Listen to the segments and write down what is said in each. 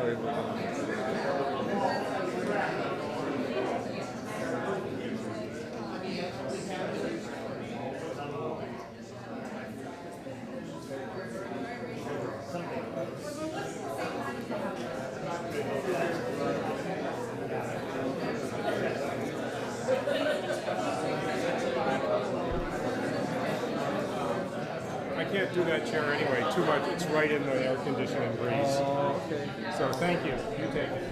sorry about that. I can't do that chair anyway, too much. It's right in the air conditioning breeze. Oh, okay. So thank you. You take it.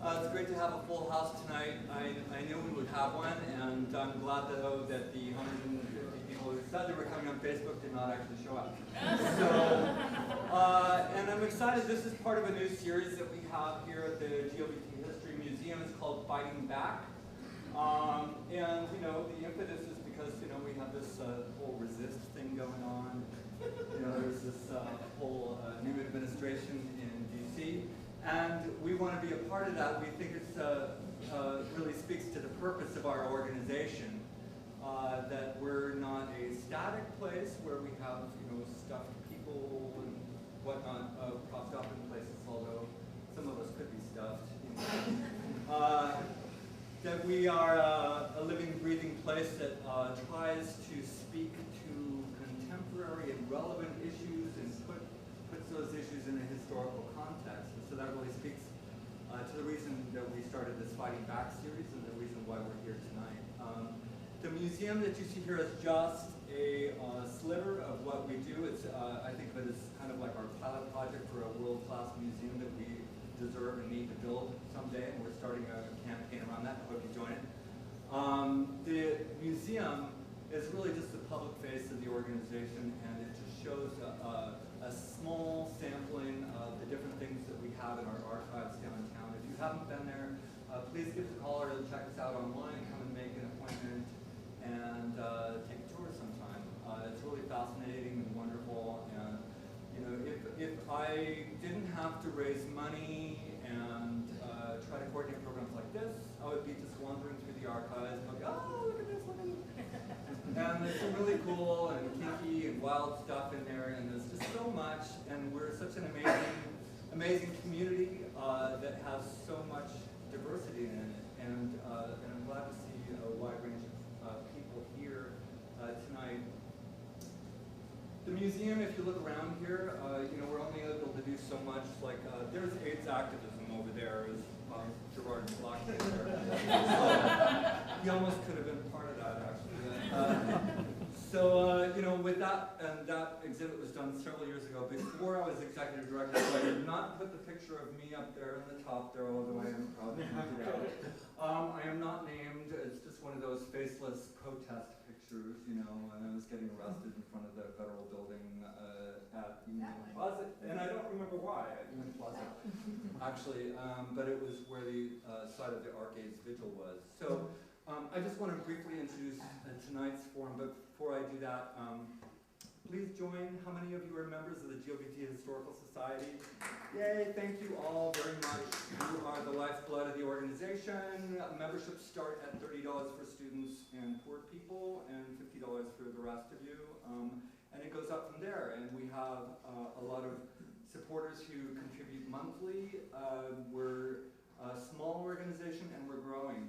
It's great to have a full house tonight. I knew we would have one, and I'm glad though that the 150 people who said they were coming on Facebook did not actually show up. So, and I'm excited. This is part of a new series that we have here at the LGBT History Museum. It's called Fighting Back. And you know, the impetus is because we have this whole resist thing going on. There's this whole new administration in DC. And we want to be a part of that. We think it really speaks to the purpose of our organization, that we're not a static place where we have stuffed people and whatnot propped up in places, although some of us could be stuffed. That we are a living, breathing place that tries to speak to contemporary and relevant issues and puts those issues in a historical context. So that really speaks to the reason that we started this Fighting Back series and the reason why we're here tonight. The museum that you see here is just a sliver of what we do. It's, I think of it as kind of like our pilot project for a world-class museum that we deserve and need to build someday, and we're starting a campaign around that. I hope you join it. The museum is really just the public face of the organization, and it just shows a small sampling of the different things that we have in our archives downtown. If you haven't been there, please give us a call or check us out online, come and make an appointment, and take a tour sometime. It's really fascinating and wonderful, and if I didn't have to raise money and try to coordinate programs like this, I would be just wandering through the archives and go, oh, look at this, look at this. And there's some really cool and kinky and wild stuff in there, and there's just so much, and we're such an amazing community that has so much diversity in it, and I'm glad to see a wide range of people here tonight. The museum, if you look around here, we're only able to do so much. Like there's AIDS activism over there, as Gerard Block there. He almost could have been part of that, actually. With that, and that exhibit was done several years ago, before I was executive director, so I did not put the picture of me up there in the top there, although I am proud to point it out. I am not named. It's just one of those faceless protest pictures, and I was getting arrested in front of the federal building at Union Plaza, and I don't remember why at Union Plaza, actually, but it was where the site of the Arcade's Vigil was. So I just want to briefly introduce tonight's forum, but before I do that, please join. How many of you are members of the LGBT Historical Society? Yay, thank you all very much. You are the lifeblood of the organization. Memberships start at $30 for students and poor people, and $50 for the rest of you. And it goes up from there, and we have a lot of supporters who contribute monthly. We're Small organization, and we're growing,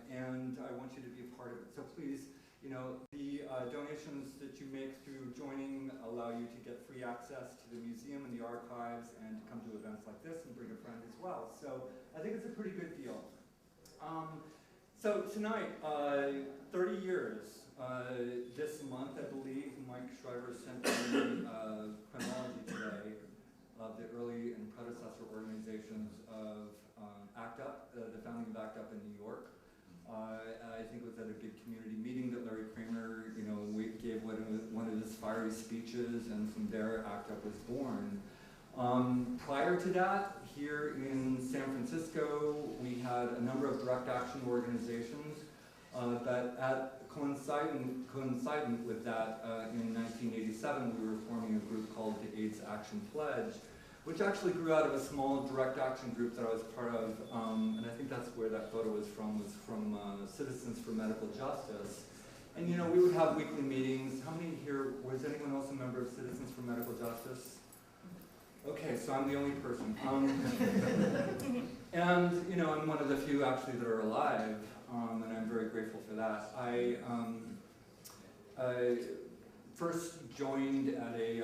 and I want you to be a part of it. So please, you know, the donations that you make through joining allow you to get free access to the museum and the archives and to come to events like this and bring a friend as well. So I think it's a pretty good deal. So tonight, 30 years. This month, I believe, Mike Shriver sent me chronology today of the early and predecessor organizations of ACT UP, the founding of ACT UP in New York. I think it was at a big community meeting that Larry Kramer, you know, gave one of his fiery speeches, and from there ACT UP was born. Prior to that, here in San Francisco, we had a number of direct action organizations that coincident with that, in 1987, we were forming a group called the AIDS Action Pledge, which actually grew out of a small direct action group that I was part of, and I think that's where that photo was from Citizens for Medical Justice. And you know, we would have weekly meetings. How many here, was anyone else a member of Citizens for Medical Justice? Okay, so I'm the only person. And you know, I'm one of the few actually that are alive, and I'm very grateful for that. I first joined at a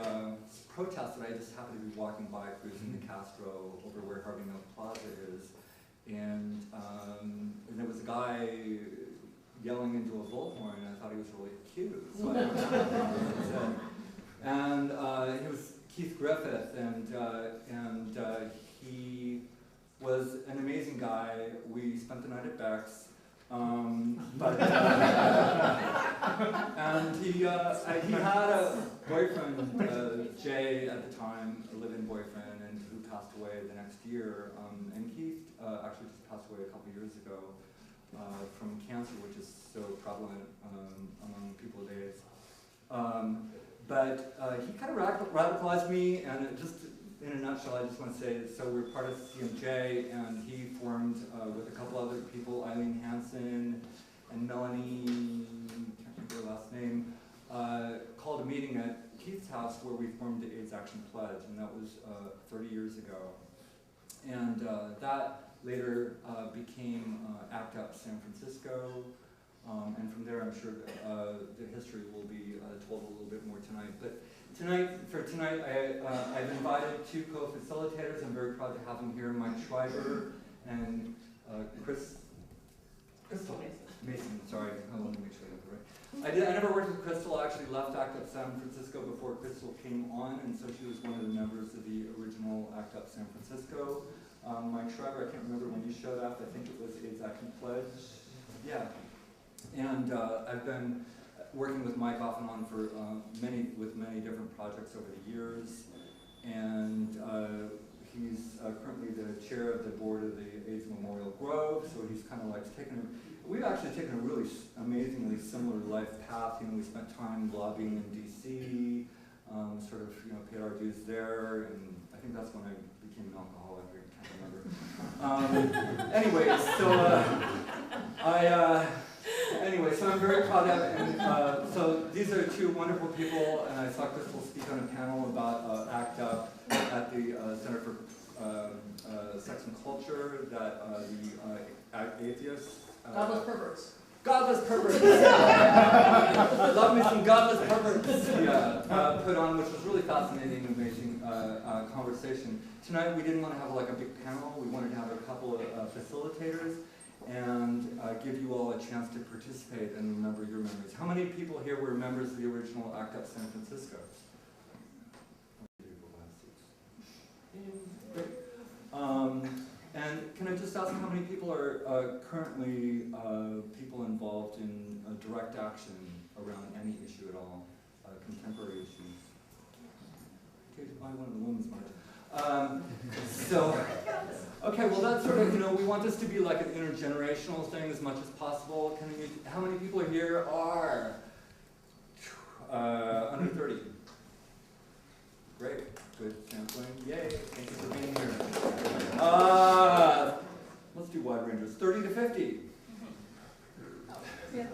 protest that I just happened to be walking by, cruising the Castro over where Harvey Milk Plaza is, and there was a guy yelling into a bullhorn, and I thought he was really cute. So I went out and he was Keith Griffith, and he was an amazing guy. We spent the night at Beck's. And he had a boyfriend, Jay at the time, a live-in boyfriend, and who passed away the next year. And Keith actually just passed away a couple years ago from cancer, which is so prevalent among people with AIDS. But he kind of radicalized me, and it just, in a nutshell, I just want to say, so we're part of CMJ, and he formed with a couple other people, Eileen Hansen and Melanie, can't remember her last name, called a meeting at Keith's house where we formed the AIDS Action Pledge, and that was 30 years ago. And that later became ACT UP San Francisco, and from there I'm sure the history will be told a little bit more tonight. But for tonight, I've invited two co-facilitators. I'm very proud to have them here, Mike Shriver and Crystal Mason. Sorry, I want to make sure I got it right. I never worked with Crystal. I actually left ACT UP San Francisco before Crystal came on, and so she was one of the members of the original ACT UP San Francisco. Mike Shriver, I can't remember when you showed up. I think it was AIDS Action Pledge. Yeah. And I've been working with Mike off and on for many different projects over the years, and he's currently the chair of the board of the AIDS Memorial Grove. So he's kind of like we've actually taken a really amazingly similar life path. You know, we spent time lobbying in DC, sort of, you know, paid our dues there, and I think that's when I became an alcoholic. I can't remember. Anyway, so I'm very proud of it. And so these are two wonderful people, and I saw Crystal speak on a panel about ACT UP at the Center for Sex and Culture that the atheists. Godless perverts. Godless perverts. Love me some godless perverts. Yeah, put on, which was really fascinating, amazing conversation. Tonight we didn't want to have like a big panel. We wanted to have a couple of facilitators and give you all a chance to participate and remember your memories. How many people here were members of the original ACT UP San Francisco? Great. And can I just ask how many people are currently people involved in direct action around any issue at all, contemporary issues? Okay, I one of the women's march. Okay, well that's sort of, you know, we want this to be like an intergenerational thing as much as possible. How many people here are under 30? Great, good sampling. Yay, thank you for being here. Let's do wide ranges, 30 to 50. Yeah.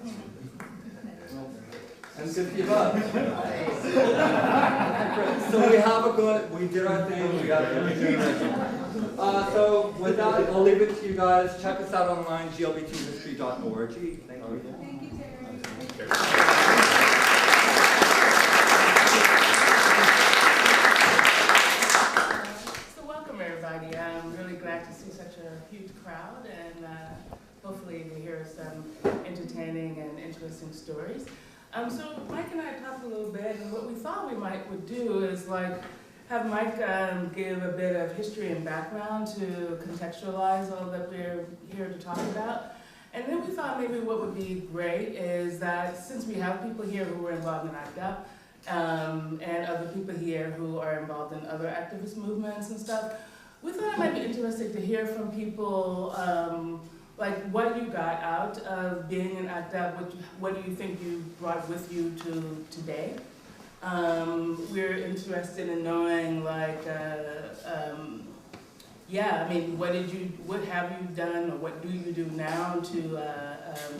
Well, and That's good for you both. So we did our thing, we got a good generation. So with that, I'll leave it to you guys. Check us out online, glbthistory.org. Thank you. Thank you, Terry. So welcome everybody. I'm really glad to see such a huge crowd and hopefully to hear some entertaining and interesting stories. So Mike and I talked a little bit, and what we thought we would do is have Mike give a bit of history and background to contextualize all that we're here to talk about. And then we thought maybe what would be great is that since we have people here who were involved in ACT UP, and other people here who are involved in other activist movements and stuff, we thought it might be interesting to hear from people like what you got out of being in ACT UP, what do you think you brought with you to today? We're interested in knowing yeah, I mean, what have you done, or what do you do now to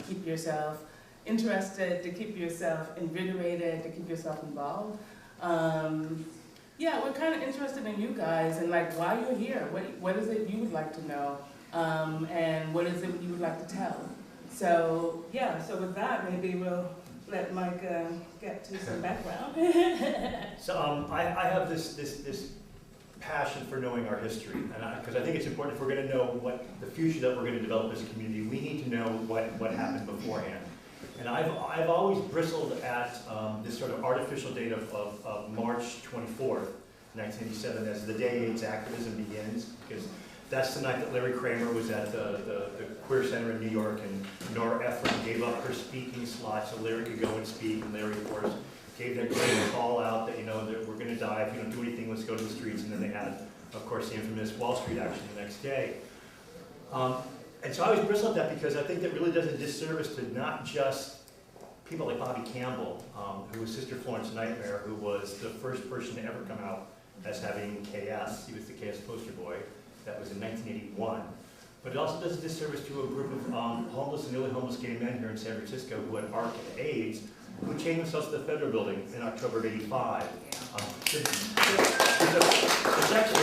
keep yourself interested, to keep yourself invigorated, to keep yourself involved? Yeah, we're kind of interested in you guys and why you're here. What is it you would like to know, and what is it you would like to tell? So yeah, so with that, maybe we'll let Mike get to some background. So I have this passion for knowing our history, and because I think it's important if we're going to know what the future that we're going to develop as a community, we need to know what happened beforehand. And I've always bristled at this sort of artificial date of March 24th, 1987, as the day AIDS activism begins, because that's the night that Larry Kramer was at the Queer Center in New York, and Nora Ephron gave up her speaking slot so Larry could go and speak, and Larry, of course, gave that great call out that, that we're going to die if you don't do anything, let's go to the streets. And then they had, of course, the infamous Wall Street action the next day. And so I always bristle at that because I think that really does a disservice to not just people like Bobby Campbell, who was Sister Florence Nightmare, who was the first person to ever come out as having KS. He was the KS poster boy. That was in 1981. But it also does a disservice to a group of homeless and nearly homeless gay men here in San Francisco who had ARC and AIDS, who chained themselves to the Federal Building in October of '85. There's actually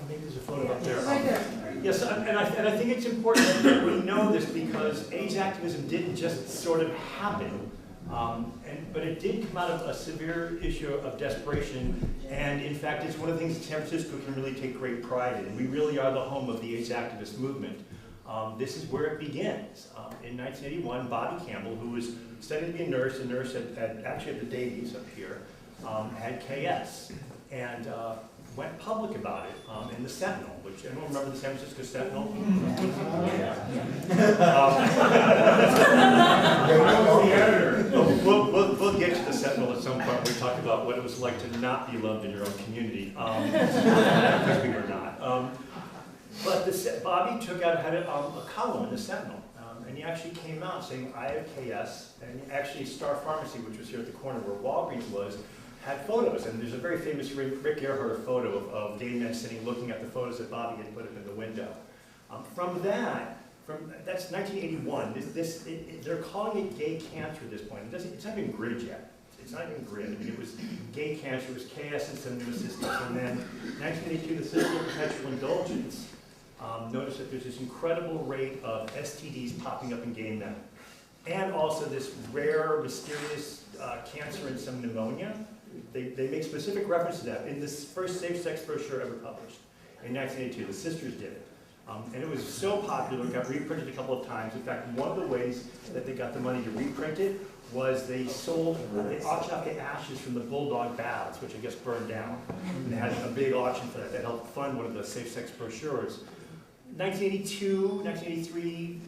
maybe there's a photo up there. Right there. Yes, and I think it's important that we know this because AIDS activism didn't just sort of happen, but it did come out of a severe issue of desperation, and in fact, it's one of the things that San Francisco can really take great pride in. We really are the home of the AIDS activist movement. This is where it begins. In 1981, Bobby Campbell, who was studying to be a nurse actually at the Davies up here, had KS, and went public about it in the Sentinel, which, anyone remember the San Francisco Sentinel? We'll get to the Sentinel at some point. We talk about what it was like to not be loved in your own community, because we were not. But Bobby had a column in the Sentinel, and he actually came out saying, I have KS, and actually Star Pharmacy, which was here at the corner where Walgreens was, had photos, and there's a very famous Rick Earhart photo of gay men sitting looking at the photos that Bobby had put up in the window. That's 1981. They're calling it gay cancer at this point. It's not even GRID yet. It's not even GRID. I mean, it was gay cancer, it was KS and some new assistance, and then 1982, the System of Perpetual Indulgence. Notice that there's this incredible rate of STDs popping up in gay men, and also this rare, mysterious cancer and some pneumonia. They make specific reference to that in this first safe-sex brochure ever published in 1982. The sisters did it. And it was so popular, it got reprinted a couple of times. In fact, one of the ways that they got the money to reprint it was they auctioned off the ashes from the Bulldog baths, which I guess burned down. And they had a big auction for that. That helped fund one of the safe-sex brochures. 1982, 1983,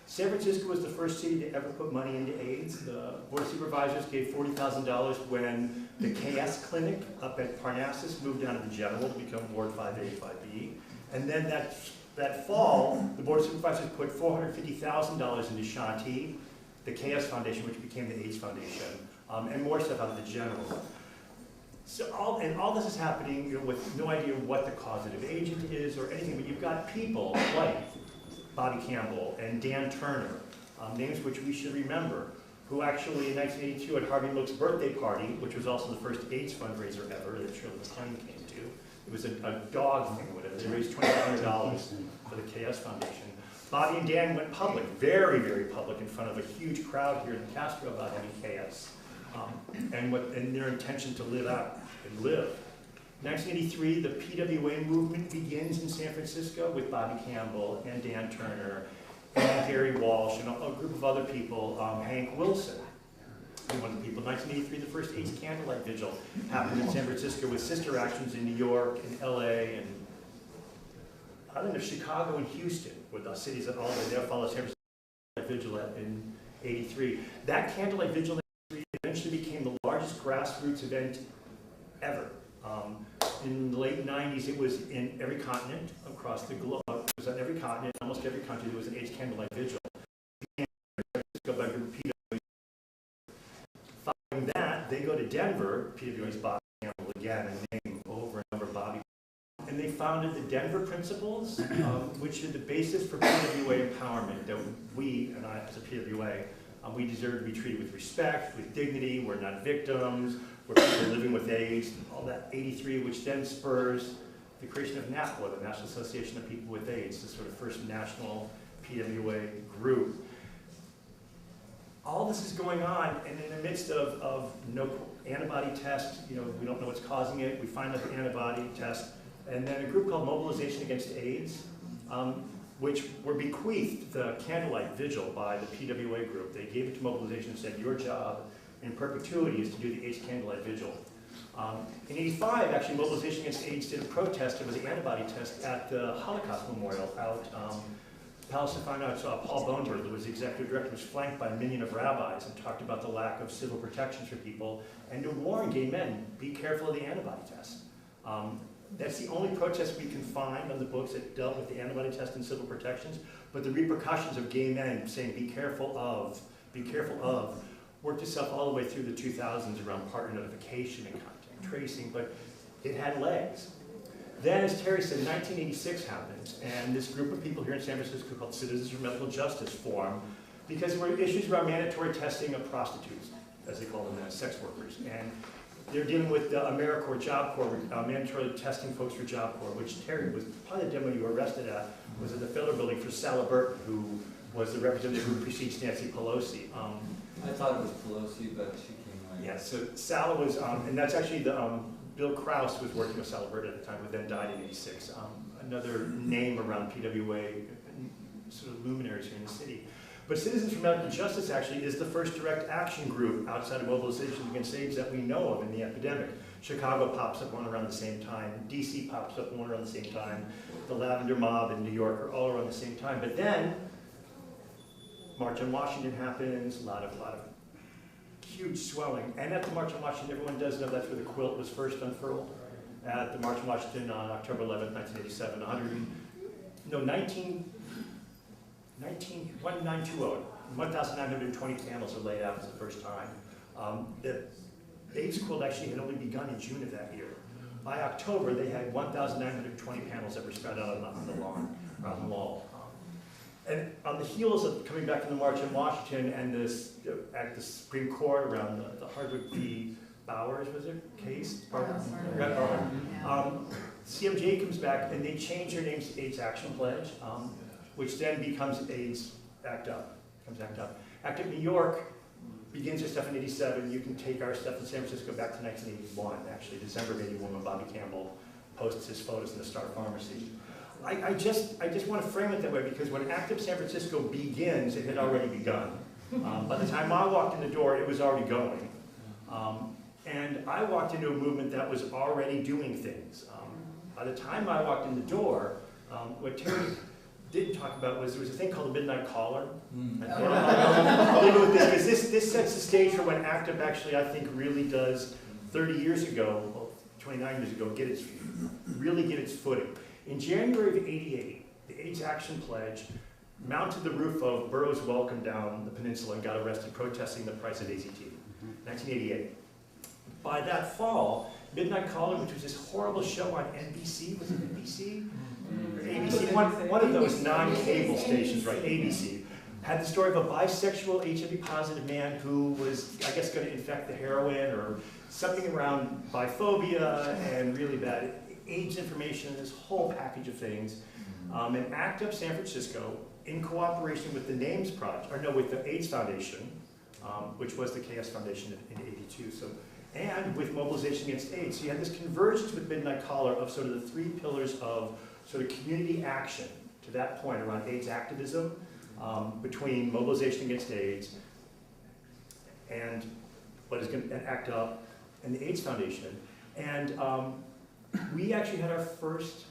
San Francisco was the first city to ever put money into AIDS. The Board of Supervisors gave $40,000 when the KS clinic up at Parnassus moved down to the General to become Ward 5A, 5B. And then that fall, the Board of Supervisors put $450,000 into Shanti, the KS Foundation, which became the AIDS Foundation, and more stuff out of the General. So all this is happening, with no idea what the causative agent is or anything, but you've got people like Bobby Campbell and Dan Turner, names which we should remember, who actually in 1982 at Harvey Milk's birthday party, which was also the first AIDS fundraiser ever that Shirley MacLaine came to. It was a dog thing or whatever. They raised $2,500 for the KS Foundation. Bobby and Dan went public, very, very public, in front of a huge crowd here in Castro about having KS and their intention to live out and live. 1983, the PWA movement begins in San Francisco with Bobby Campbell and Dan Turner and Gary Walsh and a group of other people, Hank Wilson, one of the people. 1983, the first AIDS Candlelight Vigil happened in San Francisco with sister actions in New York and LA and I think of Chicago and Houston were the cities that all the way there followed San Francisco Vigil in 83. That Candlelight Vigil eventually became the largest grassroots event ever. In the late 90s, it was in every continent across the globe. It was on every continent, almost every country, there was an AIDS Candlelight Vigil. Following that, they go to Denver, PWA's Bobby Campbell again, and name over and over Bobby. And they founded the Denver Principles, which are the basis for PWA empowerment, that we, and I as a PWA, we deserve to be treated with respect, with dignity, we're not victims, we're people living with AIDS, all that. 83, which then spurs the creation of NAPWA, the National Association of People with AIDS, the sort of first national PWA group. All this is going on, and in the midst of no antibody test, we don't know what's causing it, we find out the antibody test, and then a group called Mobilization Against AIDS, which were bequeathed the Candlelight Vigil by the PWA group. They gave it to Mobilization and said, your job in perpetuity is to do the AIDS Candlelight Vigil. In 85, actually, Mobilization Against AIDS did a protest. It was an antibody test at the Holocaust Memorial out Palestine Fine Arts. Paul Boneberg, who was the executive director, was flanked by a minion of rabbis and talked about the lack of civil protections for people and to warn gay men, be careful of the antibody test. That's the only protest we can find on the books that dealt with the antibody test and civil protections, but the repercussions of gay men saying be careful of, worked itself all the way through the 2000s around partner notification and contact tracing, but it had legs. Then, as Terry said, 1986 happens, and this group of people here in San Francisco called Citizens for Medical Justice form, because there were issues around mandatory testing of prostitutes, as they call them, sex workers. And they're dealing with the AmeriCorps, Job Corps, mandatory testing folks for Job Corps, which Terry was probably the demo you were arrested at, was at the Federal Building for Sala Burton, who was the representative who precedes Nancy Pelosi. I thought it was Pelosi, but she came later. Yeah, so Sala was, and that's actually the, Bill Krause was working with Sala Burton at the time, who then died in '86. Another name around PWA, sort of luminaries here in the city. But Citizens for Medical Justice actually is the first direct action group outside of Mobilization Against AIDS that we know of in the epidemic. Chicago pops up one around the same time. DC pops up one around the same time. The Lavender Mob in New York are all around the same time. But then, March on Washington happens, a lot of huge swelling. And at the March on Washington, everyone does know that's where the quilt was first unfurled. At the March on Washington on October 11th, 1987, 1,920 panels are laid out for the first time. The AIDS quilt actually had only begun in June of that year. By October, they had 1,920 panels that were spread out on the lawn, around the wall. And on the heels of coming back from the March on Washington and this, at the Supreme Court around the Hardwick v. Bowers, was it, case? CMJ comes back and they change their names to AIDS Action Pledge, which then becomes AIDS Act Up. Act Up New York begins their stuff in '87. You can take our stuff in San Francisco back to 1981, actually, December of '81, when Bobby Campbell posts his photos in the Star Pharmacy. I just want to frame it that way because when Act Up San Francisco begins, it had already begun. By the time I walked in the door, it was already going. And I walked into a movement that was already doing things. By the time I walked in the door, what Terry didn't talk about was there was a thing called the Midnight Caller. I'll leave it with this, because this sets the stage for when ACT UP actually, I think, really does, 30 years ago, well, 29 years ago, really get its footing. In January of '88, the AIDS Action Pledge mounted the roof of Burroughs Welcome down the peninsula and got arrested protesting the price of AZT. 1988. By that fall, Midnight Caller, which was this horrible show on NBC, was it NBC? Or ABC, one of those non-cable stations, right, ABC, had the story of a bisexual HIV positive man who was, I guess, going to infect the heroin or something around biphobia and really bad AIDS information, this whole package of things. And ACT UP San Francisco, in cooperation with the NAMES Project, or no, with the AIDS Foundation, which was the KS Foundation in '82, so, and with Mobilization Against AIDS. So you had this convergence with Midnight Caller of sort of the three pillars of sort of community action to that point around AIDS activism, between Mobilization Against AIDS and what is going to ACT UP and the AIDS Foundation. And we actually had our first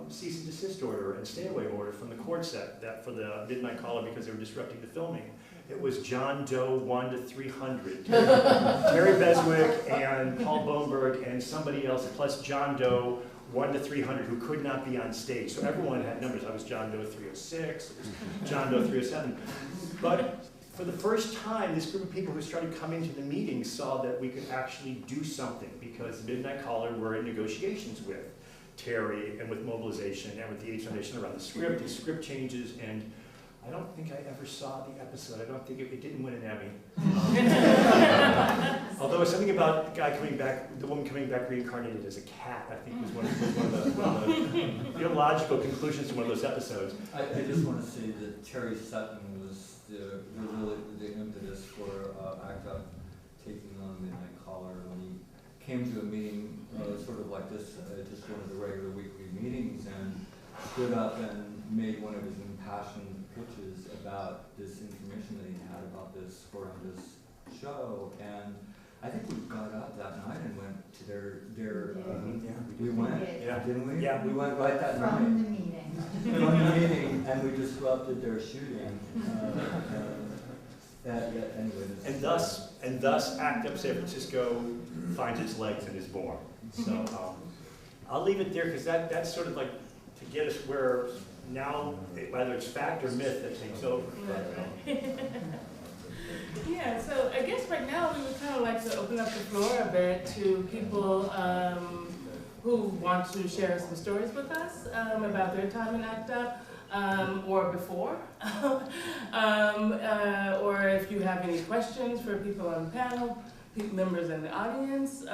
cease and desist order and stay away order from the court set that for the Midnight Caller because they were disrupting the filming. It was John Doe 1 to 300. Terry Beswick and Paul Boneberg and somebody else, plus John Doe 1 to 300 who could not be on stage. So everyone had numbers. I was John Doe 306, it was John Doe 307. But for the first time, this group of people who started coming to the meetings saw that we could actually do something because Midnight Caller were in negotiations with Terry and with Mobilization and with the AIDS Foundation around the script and script changes, and I don't think I ever saw the episode. I don't think it didn't win an Emmy. Although something about the guy coming back, the woman coming back reincarnated as a cat, I think was one of the theological conclusions to one of those episodes. I just want to say that Terry Sutton was really the impetus for ACT UP taking on Midnight Caller when he came to a meeting sort of like this, just one of the regular weekly meetings, and stood up and made one of his impassioned pitches about this information that he had about this horrendous show. And I think we got up that night and went to we went, didn't we? Yeah. We went right that night. From the meeting. From the meeting, and we disrupted their shooting. Anyway, And thus ACT UP San Francisco finds its legs and is born. So I'll leave it there because that's sort of like to get us where now, whether it's fact or myth that takes over. Yeah, so I guess right now we would kind of like to open up the floor a bit to people who want to share some stories with us about their time in ACT UP or before. Or if you have any questions for people on the panel, members in the audience,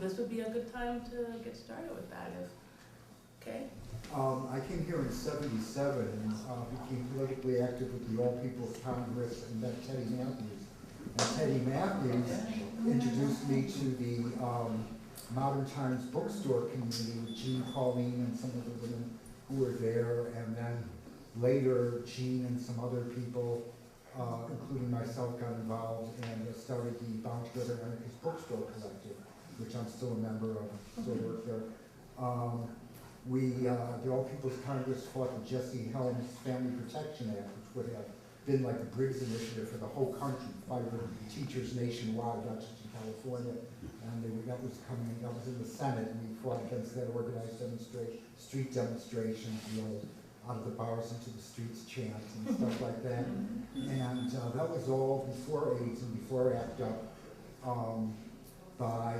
this would be a good time to get started with that. Okay? I came here in '77 and became politically active with the All People's Congress and met Teddy Matthews. And Teddy Matthews introduced me to the Modern Times bookstore community with Jean Pauline and some of the women who were there. And then later, Jean and some other people, including myself, got involved and started the Bound Together Anarchist Bookstore Collective, which I'm still a member of, still work there. The All People's Congress fought the Jesse Helms Family Protection Act, which would have been like the Briggs Initiative for the whole country, fighting teachers nationwide, not just in California. And that was in the Senate, and we fought against that, organized street demonstrations, out of the bars into the streets chants and stuff like that. And that was all before AIDS and before ACT UP. By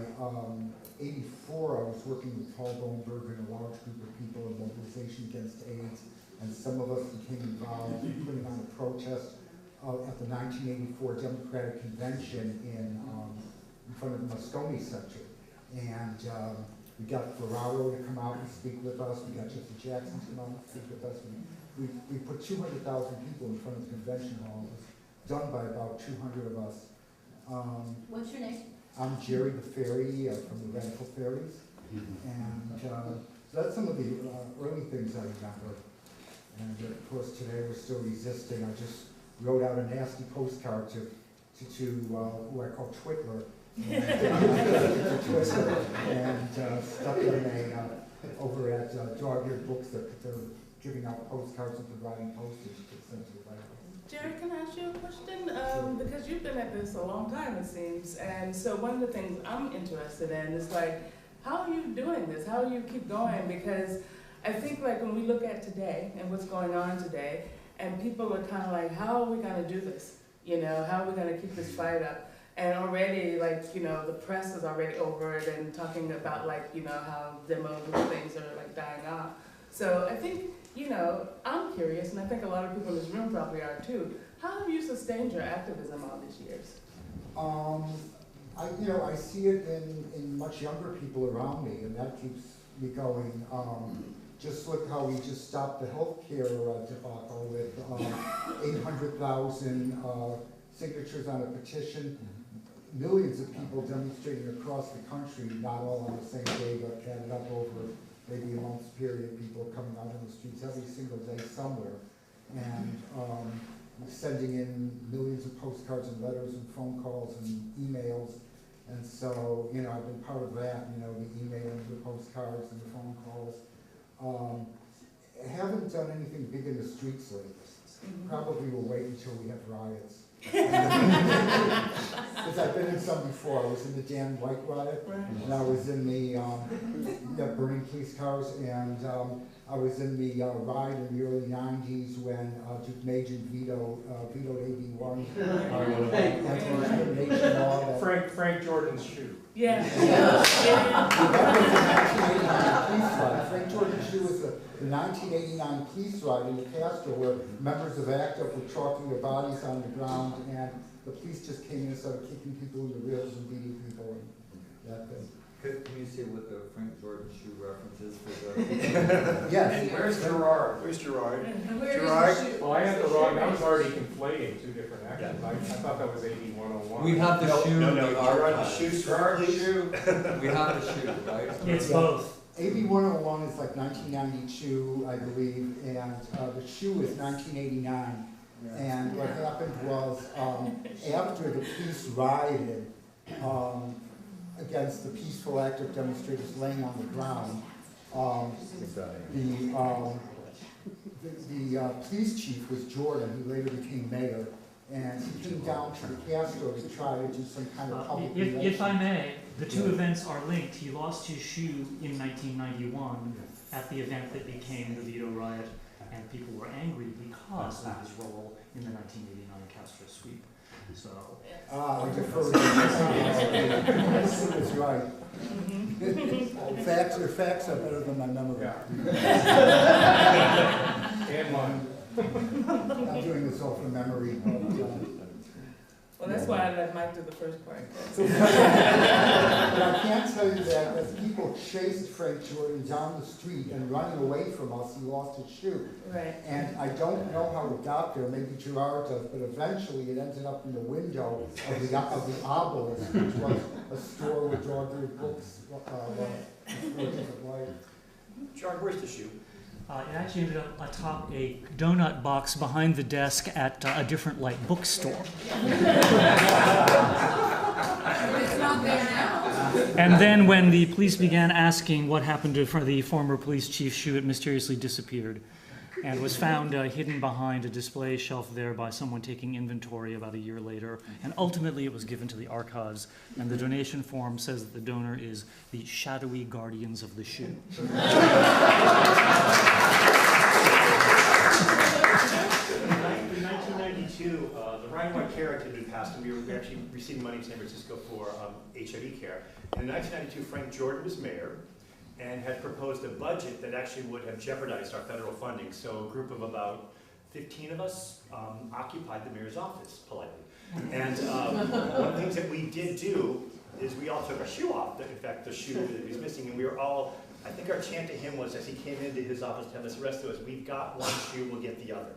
'84, I was working with Paul Boneberg and a large group of people in Mobilization Against AIDS, and some of us became involved in putting on a protest at the 1984 Democratic Convention in front of the Moscone Center. And we got Ferraro to come out and speak with us, we got Jesse Jackson to come out and speak with us. We put 200,000 people in front of the convention hall. It was done by about 200 of us. What's your name? I'm Jerry the Fairy from the Radical Fairies, and so that's some of the early things I remember. And of course today we're still resisting. I just wrote out a nasty postcard to who I call Twitler, and stuck it in over at Dog-Eared Books that they're giving out postcards and providing postage to send to the White House. Jerry, can I ask you a question? Because you've been at this a long time, it seems, and so one of the things I'm interested in is like, how are you doing this? How do you keep going? Because I think like when we look at today and what's going on today, and people are kind of like, how are we going to do this? You know, how are we going to keep this fight up? And already, like, you know, the press is already over it and talking about like, you know, how demos and things are like dying off. So I think, you know, I'm curious, and I think a lot of people in this room probably are too, how have you sustained your activism all these years? I see it in much younger people around me, and that keeps me going. Just look how we just stopped the healthcare debacle with 800,000 signatures on a petition. Millions of people demonstrating across the country, not all on the same day, but added up over maybe a month's period, people coming out on the streets every single day somewhere. And sending in millions of postcards and letters and phone calls and emails. And so, I've been part of that, the emailing, the postcards and the phone calls. I haven't done anything big in the streets lately. Probably will wait until we have riots. Because I've been in some before. I was in the Dan White riot, and I was in the burning police cars, and I was in the riot in the early 90s when Duke Majan vetoed AB1, anti-discrimination law. Frank Jordan's shoe. Yeah. Frank Jordan's shoe was the 1989 police riot in the Castro where members of ACT UP were chalking their bodies on the ground, and the police just came in and started kicking people in the ribs and beating people. And that thing. Can you say what the Frank Jordan shoe reference is for the? Yes. And where's Gerard? Where's Gerard? Gerard? Well, I had the wrong, I was already conflating two different actions. I thought that was 8101. We have the shoe. No, Gerard, the shoe, Gerard, the shoe. We have the shoe, right? It's both. AB 101 is like 1992, I believe, and the shoe is 1989. And what happened was, after the police rioted against the peaceful active demonstrators laying on the ground, the police chief was Jordan, who later became mayor, and he came down to the Castro to try to do some kind of public relations. If I may, the two events are linked. He lost his shoe in 1991 at the event that became the veto riot, and people were angry because of his role in the 1989 Castro sweep. So. I defer to that's right. Facts are better than my memory. And mine. I'm doing this all from memory. Well, that's why I let Mike do the first part. But I can't tell you that as people chased Frank Jordan down the street and running away from us, he lost his shoe. Right. And I don't know how it got there, maybe Gerard does, but eventually it ended up in the window of the Obelisk, which was a store with Georgia books. Gerard, where's the shoe? It actually ended up atop a donut box behind the desk at a different light bookstore. It's not there now. And then when the police began asking what happened to the former police chief's shoe, it mysteriously disappeared and was found hidden behind a display shelf there by someone taking inventory about a year later. And ultimately it was given to the archives, and the donation form says that the donor is the shadowy guardians of the shoe. In 1992, the Ryan White Care Act had been passed, and we were actually receiving money in San Francisco for HIV care. And in 1992, Frank Jordan was mayor and had proposed a budget that actually would have jeopardized our federal funding. So a group of about 15 of us occupied the mayor's office politely. And one of the things that we did do is we all took our shoe off, in fact, the shoe that he was missing, and we were all, I think our chant to him was, as he came into his office to have us arrested, was, "We've got one shoe, we'll get the other."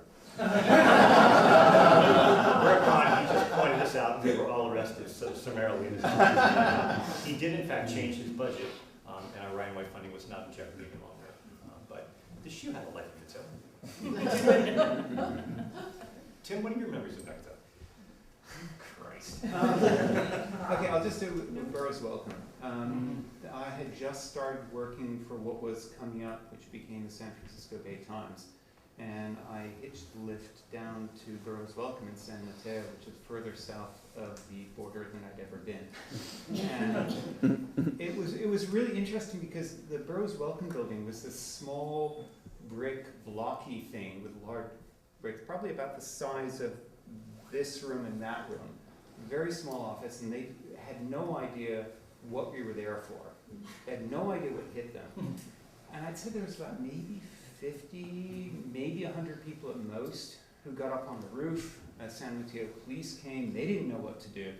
Whereupon he just pointed us out, and we were all arrested summarily in his office. He did, in fact, change his budget, and our Ryan White funding was not in jeopardy any longer. But the shoe had a life of its own. Tim, what are your memories of NECTA? Christ. Okay, I'll just do with Burroughs Welcome. I had just started working for what was coming up, which became the San Francisco Bay Times. And I hitched the lift down to Burroughs Welcome in San Mateo, which is further south of the border than I'd ever been. And it was really interesting because the Burroughs Welcome building was this small brick blocky thing with large bricks, probably about the size of this room and that room. Very small office, and they had no idea what we were there for. They had no idea what hit them. And I'd say there was about maybe 50, maybe 100 people at most who got up on the roof. San Mateo police came, they didn't know what to do.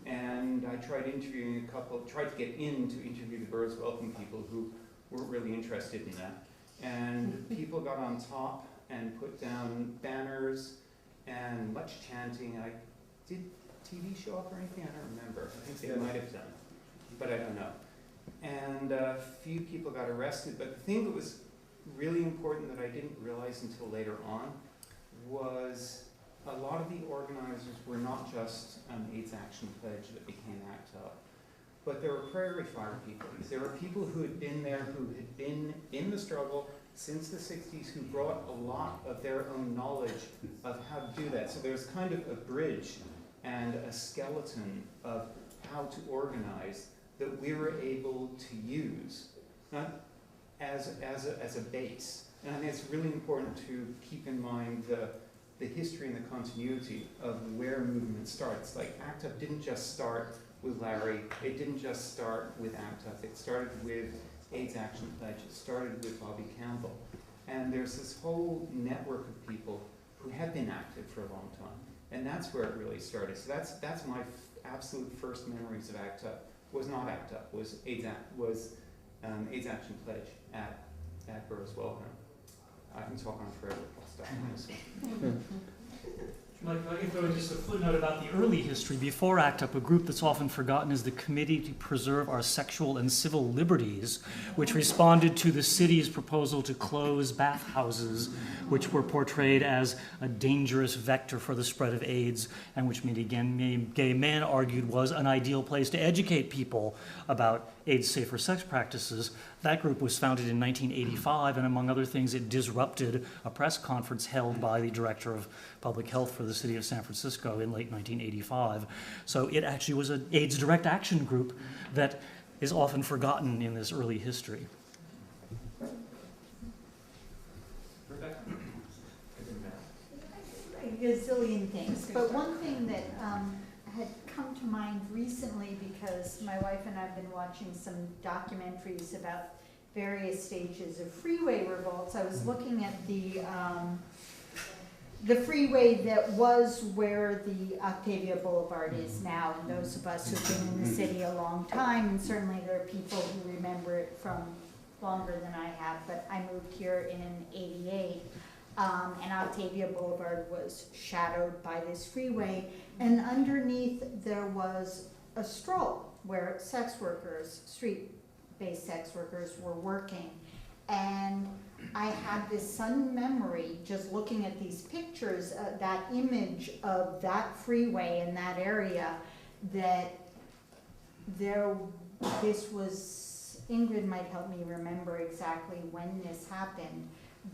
And I tried interviewing tried to get in to interview the Birds Welcome people who weren't really interested in that. And people got on top and put down banners and much chanting. Did TV show up or anything? I don't remember. I think they might have done, but I don't know. And a few people got arrested, but the thing that was really important that I didn't realize until later on was a lot of the organizers were not just AIDS Action Pledge that became ACT UP, but there were prairie fire people. There were people who had been there, who had been in the struggle since the 60s, who brought a lot of their own knowledge of how to do that. So there's kind of a bridge and a skeleton of how to organize that we were able to use, not as a base. And I think it's really important to keep in mind the history and the continuity of where movement starts. Like ACT UP didn't just start with Larry, it didn't just start with ACT UP, it started with AIDS Action Pledge, it started with Bobby Campbell. And there's this whole network of people who have been active for a long time. And that's where it really started. So that's my absolute first memories of ACT UP. Was not ACT UP, was AIDS Action Pledge at Burroughs Welcome. I can talk on forever. I'll stop on this one. Mike, if I can throw in just a footnote about the early history. Before ACT UP, a group that's often forgotten is the Committee to Preserve Our Sexual and Civil Liberties, which responded to the city's proposal to close bathhouses, which were portrayed as a dangerous vector for the spread of AIDS, and which many gay men argued was an ideal place to educate people about AIDS safer sex practices. That group was founded in 1985, and among other things, it disrupted a press conference held by the Director of Public Health for the city of San Francisco in late 1985. So it actually was an AIDS direct action group that is often forgotten in this early history. A gazillion things, but one thing that had come to mind recently, because my wife and I have been watching some documentaries about various stages of freeway revolts. I was looking at the freeway that was where the Octavia Boulevard is now, and those of us who've been in the city a long time, and certainly there are people who remember it from longer than I have, but I moved here in '88. And Octavia Boulevard was shadowed by this freeway, and underneath there was a stroll where sex workers, street-based sex workers, were working. And I had this sudden memory, just looking at these pictures, that image of that freeway in that area, that this was, Ingrid might help me remember exactly when this happened,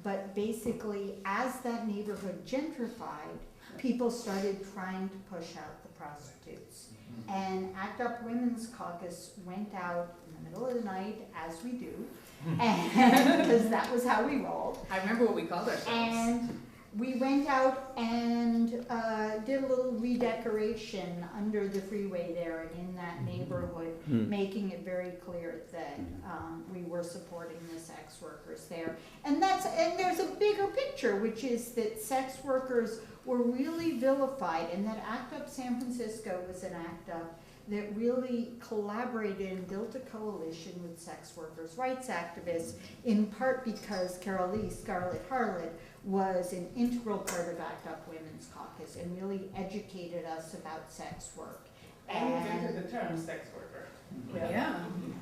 but basically, as that neighborhood gentrified, people started trying to push out the prostitutes. And ACT UP Women's Caucus went out in the middle of the night, as we do, because that was how we rolled. I remember what we called ourselves. And we went out and did a little redecoration under the freeway there and in that neighborhood, making it very clear that we were supporting the sex workers there. And there's a bigger picture, which is that sex workers were really vilified, and that ACT UP San Francisco was an ACT UP that really collaborated and built a coalition with sex workers' rights activists, in part because Carol Lee, Scarlet Harlot, was an integral part of ACT UP Women's Caucus and really educated us about sex work. And invented the term sex worker. Yeah.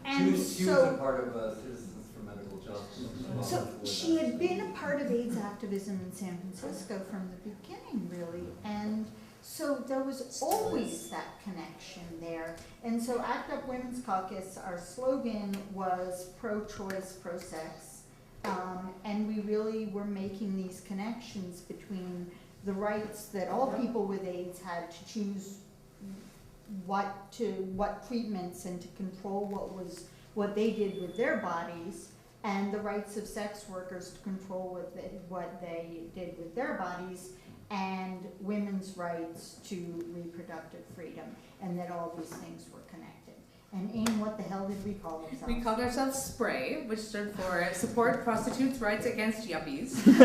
And she was a part of Citizens for Medical Justice. So she had been a part of AIDS activism in San Francisco from the beginning, really, and so there was always that connection there. And so ACT UP Women's Caucus, our slogan was pro-choice, pro-sex, and we really were making these connections between the rights that all people with AIDS had to choose what treatments and to control what they did with their bodies, and the rights of sex workers to control what they did with their bodies, and women's rights to reproductive freedom, and that all these things were connected. And AIM, what the hell did we call ourselves? We called ourselves SPRAY, which stood for Support Prostitutes' Rights Against Yuppies. And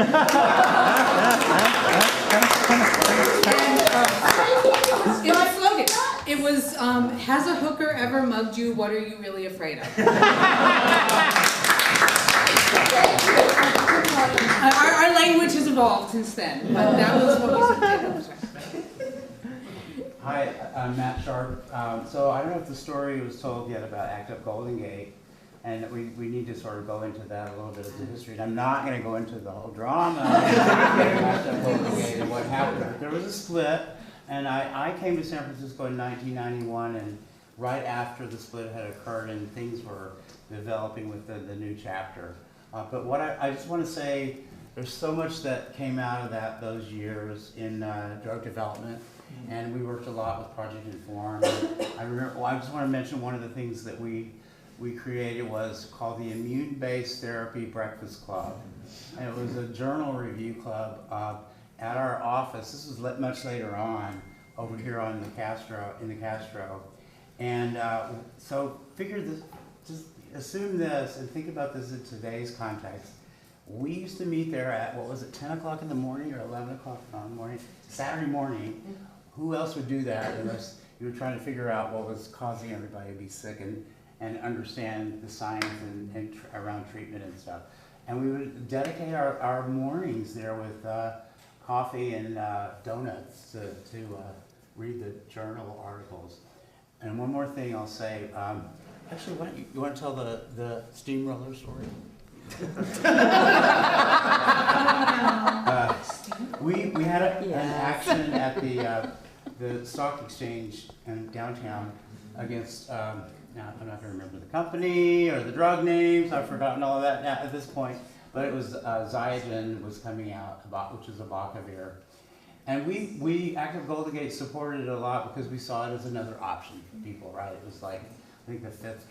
it was a slogan. It was, has a hooker ever mugged you? What are you really afraid of? Our language has evolved since then, but that was what we did at the time. Hi, I'm Matt Sharp. So I don't know if the story was told yet about ACT UP Golden Gate, and we need to sort of go into that a little bit of the history. And I'm not going to go into the whole drama of ACT UP Golden Gate and what happened. But there was a split, and I came to San Francisco in 1991, and right after the split had occurred and things were developing with the new chapter. But what I just want to say, there's so much that came out of those years in drug development. And we worked a lot with Project Inform. I remember, I just want to mention one of the things that we created was called the Immune-Based Therapy Breakfast Club. And it was a journal review club at our office. This was much later on, over here on the Castro, And so figure this, just assume this and think about this in today's context. We used to meet there at, what was it, 10 o'clock in the morning or 11 o'clock in the morning, Saturday morning. Who else would do that unless you were trying to figure out what was causing everybody to be sick and understand the science and around treatment and stuff. And we would dedicate our mornings there with coffee and donuts to read the journal articles. And one more thing I'll say, actually, you want to tell the steamroller story? We had an action at the stock exchange in downtown against, now I'm not going to remember the company or the drug names, I've forgotten all of that now at this point, but it was Zygen was coming out, which is a Bacavir. And we ACT UP Golden Gate supported it a lot because we saw it as another option for people, right? It was like, I think the fifth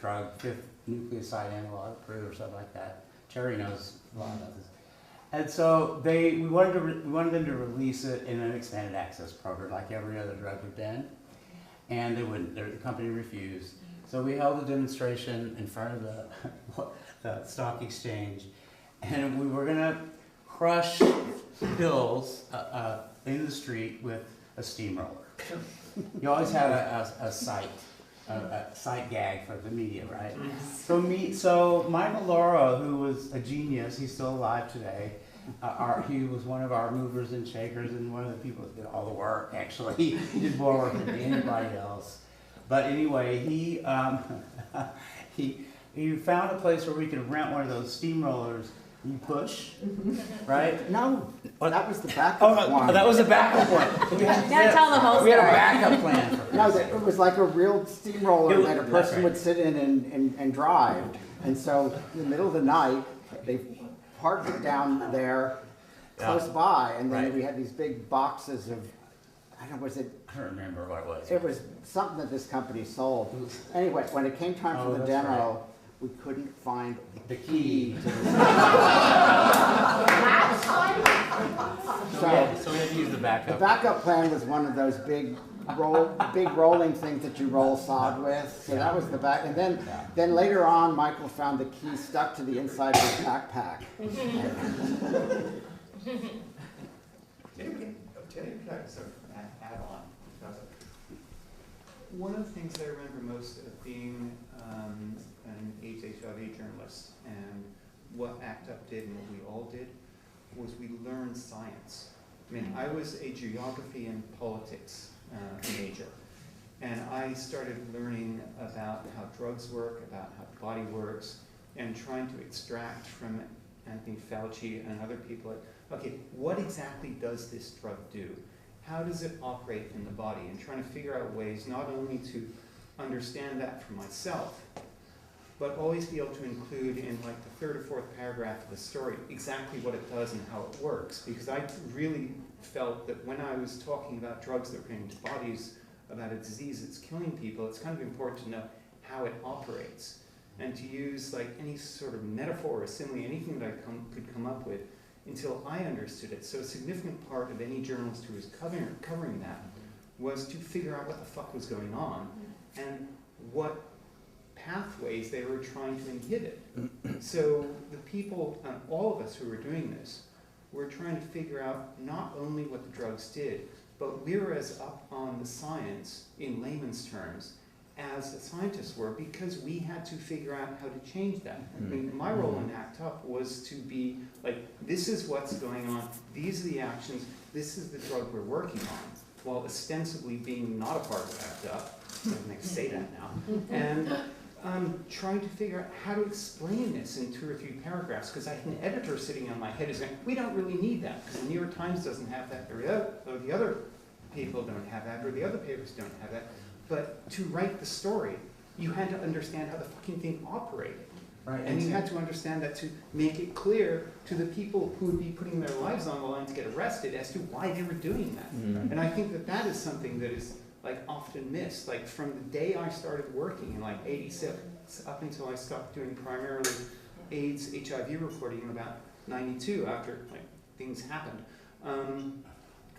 nucleoside analog approved or something like that. Terry knows a lot about this. And so we wanted them to release it in an expanded access program like every other drug had been. And they wouldn't, the company refused. So we held a demonstration in front of the stock exchange. And we were gonna crush pills in the street with a steamroller. You always had a sight gag for the media, right? So Michael Laura, who was a genius, he's still alive today. He was one of our movers and shakers and one of the people that did all the work, actually. He did more work than anybody else. But anyway, he found a place where we could rent one of those steamrollers. You push, right? No, that was the backup one. That was the backup one. You gotta tell the whole story. We had a backup plan for No, it was like a real steamroller that a person would sit in and drive. And so in the middle of the night, they parked it down there close by, and then we had these big boxes of, I don't know, was it? I don't remember what it was. It was something that this company sold. Anyway, when it came time for the demo, we couldn't find the key. to the So we had to use the backup. The backup plan was one of those big rolling things that you roll sod with. So that was the back. And then later on, Michael found the key stuck to the inside of his backpack. Add on. One of the things I remember most of being an AIDS HIV journalist and what ACT UP did and what we all did was we learned science. I mean, I was a geography and politics major, and I started learning about how drugs work, about how the body works, and trying to extract from Anthony Fauci and other people, okay, what exactly does this drug do? How does it operate in the body? And trying to figure out ways not only to understand that for myself, but always be able to include in like the third or fourth paragraph of the story exactly what it does and how it works. Because I really felt that when I was talking about drugs that were getting into bodies, about a disease that's killing people, it's kind of important to know how it operates. And to use like any sort of metaphor or simile, anything that I could come up with until I understood it. So a significant part of any journalist who was covering that was to figure out what the fuck was going on and what pathways they were trying to inhibit. So the people, all of us who were doing this, were trying to figure out not only what the drugs did, but we were as up on the science, in layman's terms, as the scientists were, because we had to figure out how to change that. I mean, my role in ACT UP was to be like, this is what's going on, these are the actions, this is the drug we're working on, while ostensibly being not a part of ACT UP, I can say that now, and trying to figure out how to explain this in 2 or 3 paragraphs, because I had an editor sitting on my head who's saying, we don't really need that, because the New York Times doesn't have that, or the other people don't have that, or the other papers don't have that. But to write the story, you had to understand how the fucking thing operated. Right. And you had to understand that to make it clear to the people who would be putting their lives on the line to get arrested as to why they were doing that. And I think that that is something that is like often missed. Like from the day I started working in like 86 up until I stopped doing primarily AIDS, HIV reporting in about 92 after like things happened.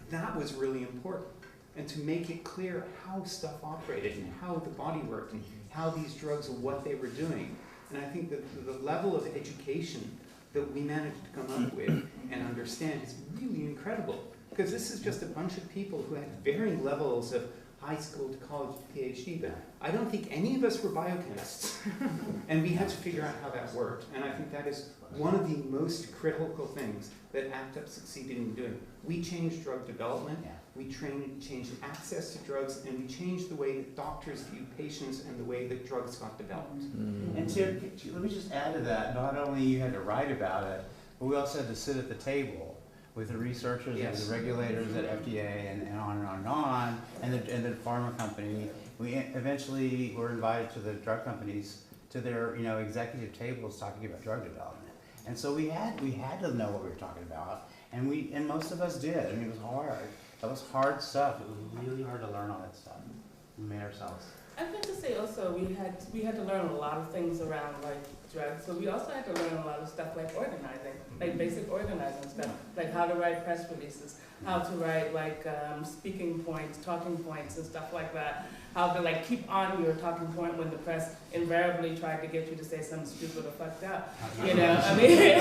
That was really important. And to make it clear how stuff operated and how the body worked and how these drugs and what they were doing. And I think that the level of education that we managed to come up with and understand is really incredible. Because this is just a bunch of people who had varying levels of high school to college to PhD, but I don't think any of us were biochemists. And we had to figure out how that worked. And I think that is one of the most critical things that ACT UP succeeded in doing. We changed drug development, we changed access to drugs, and we changed the way that doctors view patients and the way that drugs got developed. And let me just add to that, not only you had to write about it, but we also had to sit at the table with the researchers and the regulators at FDA and on and on and on, and the pharma company. We eventually were invited to the drug companies to their executive tables talking about drug development. And so we had to know what we were talking about, and most of us did. I mean, it was hard. That was hard stuff. It was really hard to learn all that stuff. We made ourselves. I'd like to say also we had to learn a lot of things around like drugs, but we also had to learn a lot of stuff like organizing, like basic organizing stuff, like how to write press releases, how to write like speaking points, talking points and stuff like that, how to like keep on your talking point when the press invariably tried to get you to say something stupid or fucked up, you know, I mean.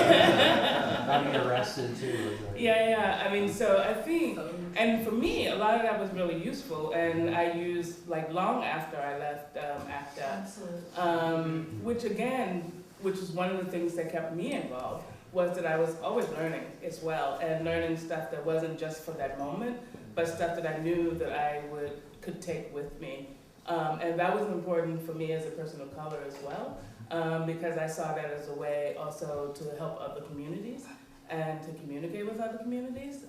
Not being arrested too. Yeah, I mean, so I think, and for me, a lot of that was really useful, and I used like long after I left ACT UP, which was one of the things that kept me involved, was that I was always learning as well, and learning stuff that wasn't just for that moment, but stuff that I knew that I could take with me. And that was important for me as a person of color as well, because I saw that as a way also to help other communities and to communicate with other communities.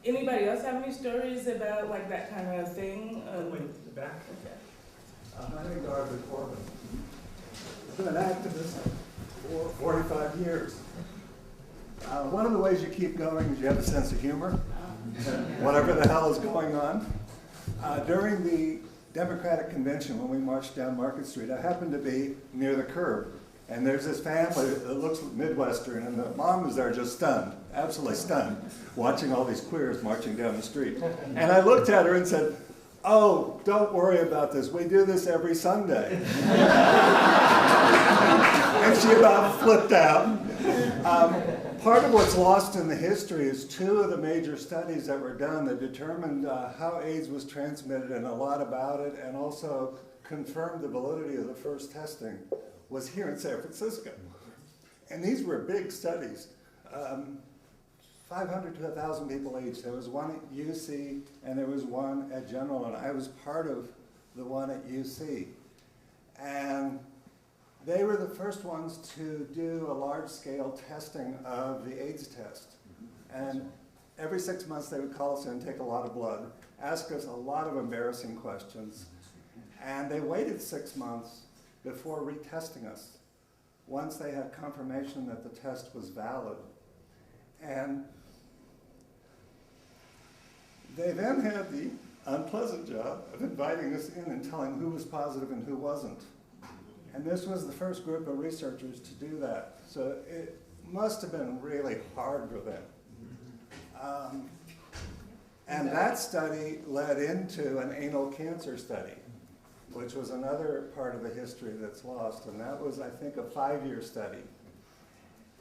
Anybody else have any stories about like that kind of thing? In the back. Okay. My name is Arthur Corbin. I've been an activist for 45 years. One of the ways you keep going is you have a sense of humor, whatever the hell is going on. During the Democratic Convention, when we marched down Market Street, I happened to be near the curb. And there's this family that looks Midwestern, and the mom was there just stunned, absolutely stunned, watching all these queers marching down the street. And I looked at her and said, "Oh, don't worry about this. We do this every Sunday." And she about flipped out. Part of what's lost in the history is 2 of the major studies that were done that determined how AIDS was transmitted and a lot about it, and also confirmed the validity of the first testing, was here in San Francisco. And these were big studies. 500 to 1,000 people each. There was one at UC and there was one at General, and I was part of the one at UC. And they were the first ones to do a large-scale testing of the AIDS test. And every 6 months they would call us in, take a lot of blood, ask us a lot of embarrassing questions. And they waited 6 months before retesting us, once they had confirmation that the test was valid. And they then had the unpleasant job of inviting us in and telling who was positive and who wasn't. And this was the first group of researchers to do that. So it must have been really hard for them. And that study led into an anal cancer study which was another part of the history that's lost, and that was, I think, a 5-year study.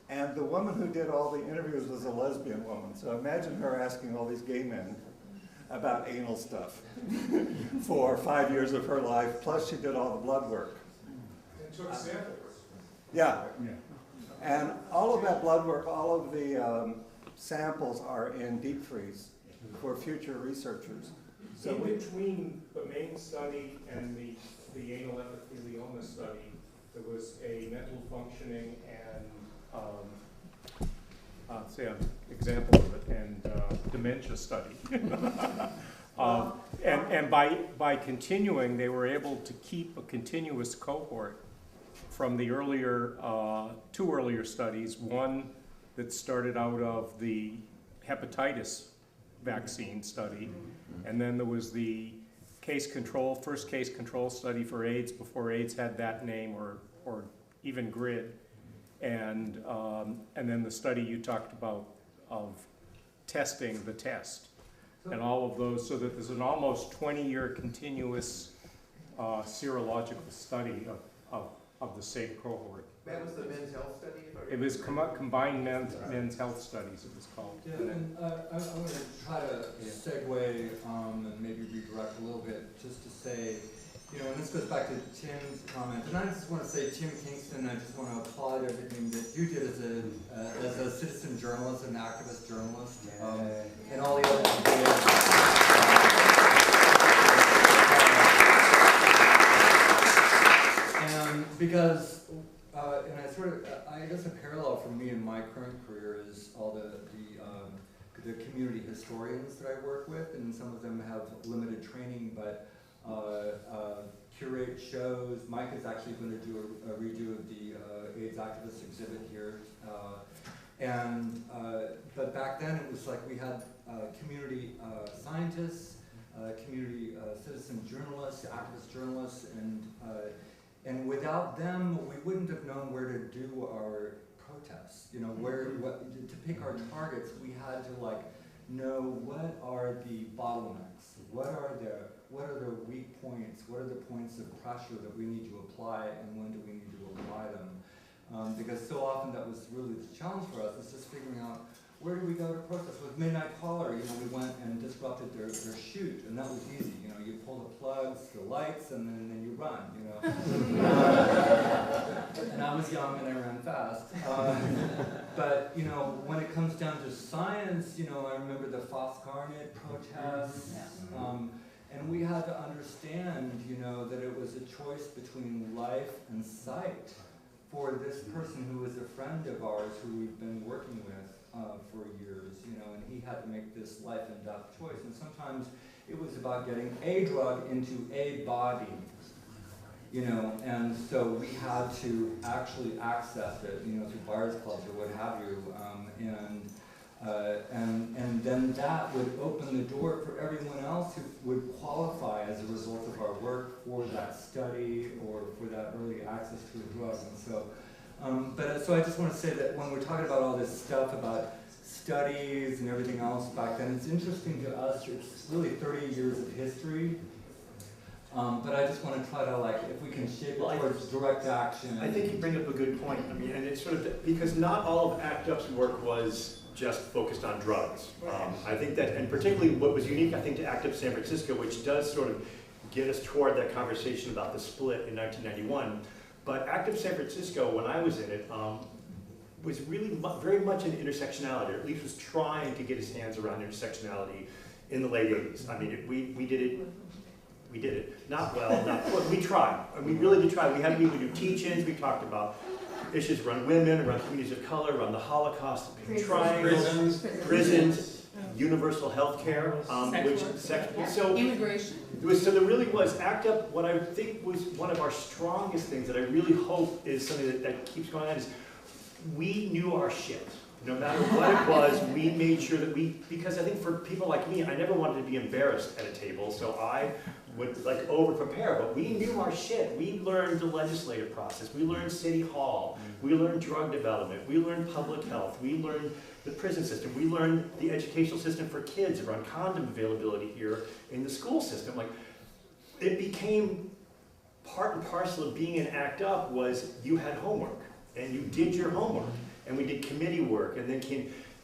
And the woman who did all the interviews was a lesbian woman, so imagine her asking all these gay men about anal stuff for 5 years of her life, plus she did all the blood work. And took samples. Yeah. And all of that blood work, all of the samples are in deep freeze for future researchers. So in between the main study and the anal epithelioma study, there was a mental functioning and say an example of it, and dementia study. And by continuing, they were able to keep a continuous cohort from the earlier, 2 earlier studies, one that started out of the hepatitis vaccine study, and then there was the first case control study for AIDS before AIDS had that name or even grid, and then the study you talked about of testing the test, and all of those, so that there's an almost 20-year continuous serological study of the same cohort. That was the men's health study? It was combined men's health studies, it was called. Yeah, and I want to try to segue and maybe redirect a little bit, just to say, you know, and this goes back to Tim's comment, and I just want to say, Tim Kingston, I just want to applaud everything that you did as a citizen journalist, an activist journalist, and all the other and because and I sort of, I guess a parallel for me in my current career is all the community historians that I work with, and some of them have limited training, but curate shows. Mike is actually going to do a redo of the AIDS activist exhibit here, but back then it was like we had community scientists, community citizen journalists, activist journalists, and without them, we wouldn't have known where to do our protests. You know, to pick our targets, we had to like know what are the bottlenecks, what are the weak points, what are the points of pressure that we need to apply, and when do we need to apply them? Because so often that was really the challenge for us, is just figuring out where do we go to protest. With Midnight Caller, you know, we went and disrupted their shoot, and that was easy. You know, you pull the plugs, the lights, and then you run. You know, and I was young and I ran fast. But you know, when it comes down to science, you know, I remember the Phoscarnet protests, and we had to understand, you know, that it was a choice between life and sight for this person who was a friend of ours who we've been working with for years, you know, and he had to make this life and death choice. And sometimes it was about getting a drug into a body, you know, and so we had to actually access it, you know, through buyers clubs or what have you, and then that would open the door for everyone else who would qualify as a result of our work for that study or for that early access to a drug. And so, so I just want to say that when we're talking about all this stuff about studies and everything else back then, it's interesting to us. It's really 30 years of history. But I just want to try to, like, if we can shape it towards direct action. I think you bring up a good point. I mean, and it's sort of, because not all of ACT UP's work was just focused on drugs. I think that, and particularly what was unique, I think, to ACT UP San Francisco, which does sort of get us toward that conversation about the split in 1991. But ACT UP San Francisco, when I was in it, was really very much in intersectionality, or at least was trying to get his hands around intersectionality in the late 80s. I mean, we did it. Not well, we tried. And we really did try. We do teach-ins, we talked about issues around women, around communities of color, around the Holocaust, prisons, universal health care, immigration. So there really was, ACT UP, what I think was one of our strongest things that I really hope is something that keeps going on is we knew our shit. No matter what it was, we made sure that because I think for people like me, I never wanted to be embarrassed at a table, so I would like over-prepare, but we knew our shit. We learned the legislative process, we learned City Hall, we learned drug development, we learned public health, we learned the prison system, we learned the educational system for kids around condom availability here in the school system. Like, it became part and parcel of being in ACT UP was you had homework, and you did your homework, and we did committee work, and then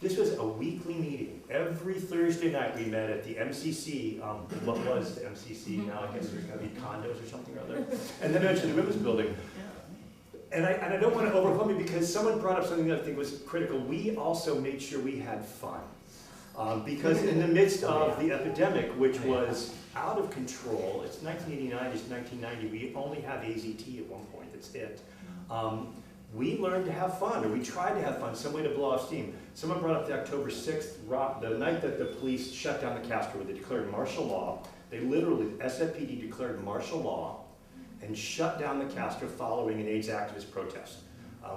this was a weekly meeting. Every Thursday night we met at the MCC, what was the MCC, now I guess there's gonna be condos or something or other, and then eventually the women's building. And I don't want to overwhelm you because someone brought up something that I think was critical. We also made sure we had fun. Because in the midst of the epidemic, which was out of control, it's 1989, it's 1990, we only have AZT at one point, that's it. We learned to have fun, or we tried to have fun, some way to blow off steam. Someone brought up the October 6th, the night that the police shut down the Castro, they declared martial law. They literally, SFPD declared martial law and shut down the Castro following an AIDS activist protest.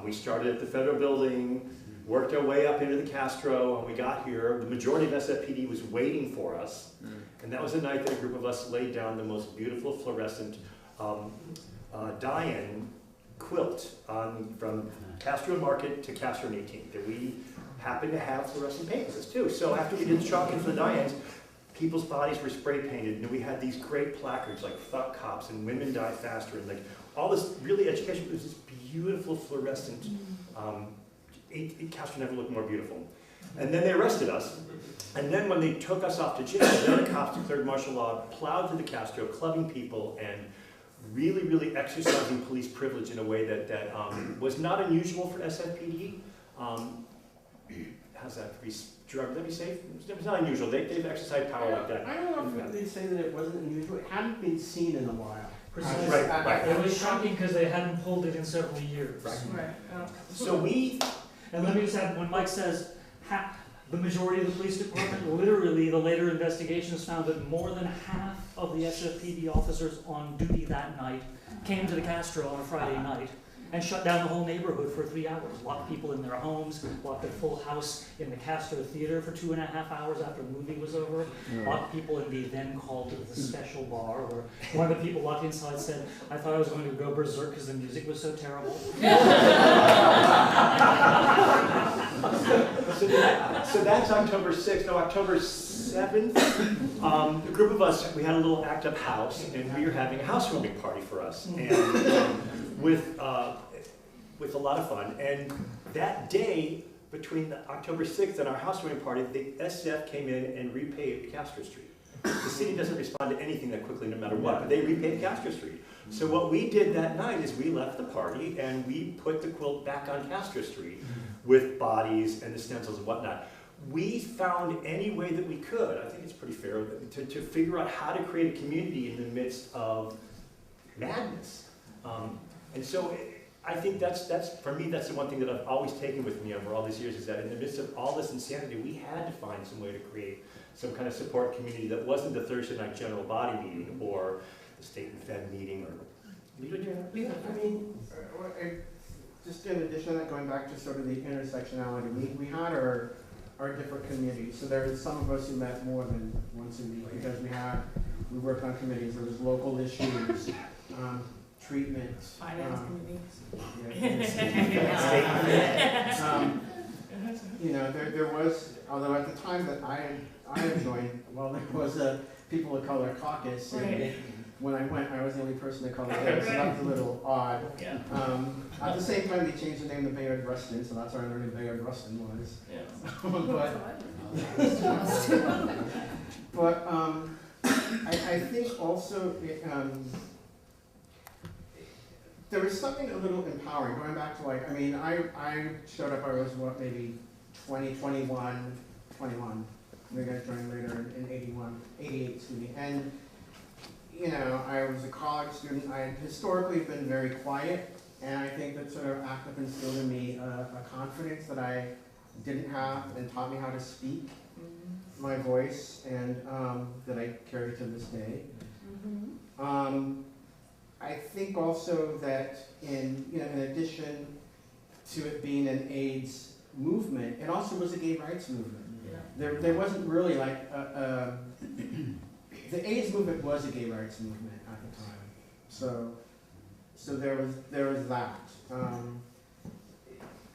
We started at the federal building, worked our way up into the Castro, and we got here. The majority of SFPD was waiting for us, and that was the night that a group of us laid down the most beautiful fluorescent die-in quilt from Castro Market to Castro and 18th, that we happened to have fluorescent paint with us too. So after we did the chalking for the die-ins, people's bodies were spray painted, and we had these great placards like "Fuck cops" and "Women die faster," and like all this really education. It was this beautiful fluorescent. Castro never looked more beautiful. And then they arrested us, and then when they took us off to jail, then the cops declared martial law, plowed through the Castro, clubbing people, and really, really exercising police privilege in a way that was not unusual for SFPD. How's that? Would that be safe? It's not unusual. They've exercised power like that. I don't know if they'd say that it wasn't unusual. It hadn't been seen in a while. Precisely. Right. It was shocking because they hadn't pulled it in several years. Right. So we... And let me just add, when Mike says the majority of the police department, literally the later investigations found that more than half of the SFPD officers on duty that night came to the Castro on a Friday night and shut down the whole neighborhood for 3 hours, locked people in their homes, locked a full house in the Castro Theater for 2.5 hours after the movie was over, locked people in the then called the special bar, where one of the people locked inside said, "I thought I was going to go berserk because the music was so terrible." So that's October 6th. No, October 7th, a group of us, we had a little ACT UP house, and we were having a housewarming party for us, and with a lot of fun. And that day, between the October 6th and our housewarming party, the SF came in and repaved Castro Street. The city doesn't respond to anything that quickly, no matter what, but they repaved Castro Street. So what we did that night is we left the party and we put the quilt back on Castro Street with bodies and the stencils and whatnot. We found any way that we could, I think it's pretty fair, to figure out how to create a community in the midst of madness. And so I think that's for me, that's the one thing that I've always taken with me over all these years, is that in the midst of all this insanity, we had to find some way to create some kind of support community that wasn't the Thursday night general body meeting or the state and fed meeting or... I mean, just in addition to that, going back to sort of the intersectionality, we had our different committees. So there was some of us who met more than once a week because we worked on committees. There was local issues, treatment, finance committees. You know, there was, although at the time that I had joined, well, there was a People of Color caucus. And when I went, I was the only person of color there, so that was a little odd. Yeah. At the same time, they changed the name to Bayard Rustin, so that's how I learned who Bayard Rustin was. But I think also there was something a little empowering, going back to like, I mean, I showed up, I was what, maybe 21. We got joined later in 88, excuse me. And, you know, I was a college student. I had historically been very quiet, and I think that sort of ACT UP instilled in me a confidence that I didn't have and taught me how to speak my voice, and that I carry to this day. I think also that in addition to it being an AIDS movement, it also was a gay rights movement. There wasn't really like the AIDS movement was a gay rights movement at the time. So there was that.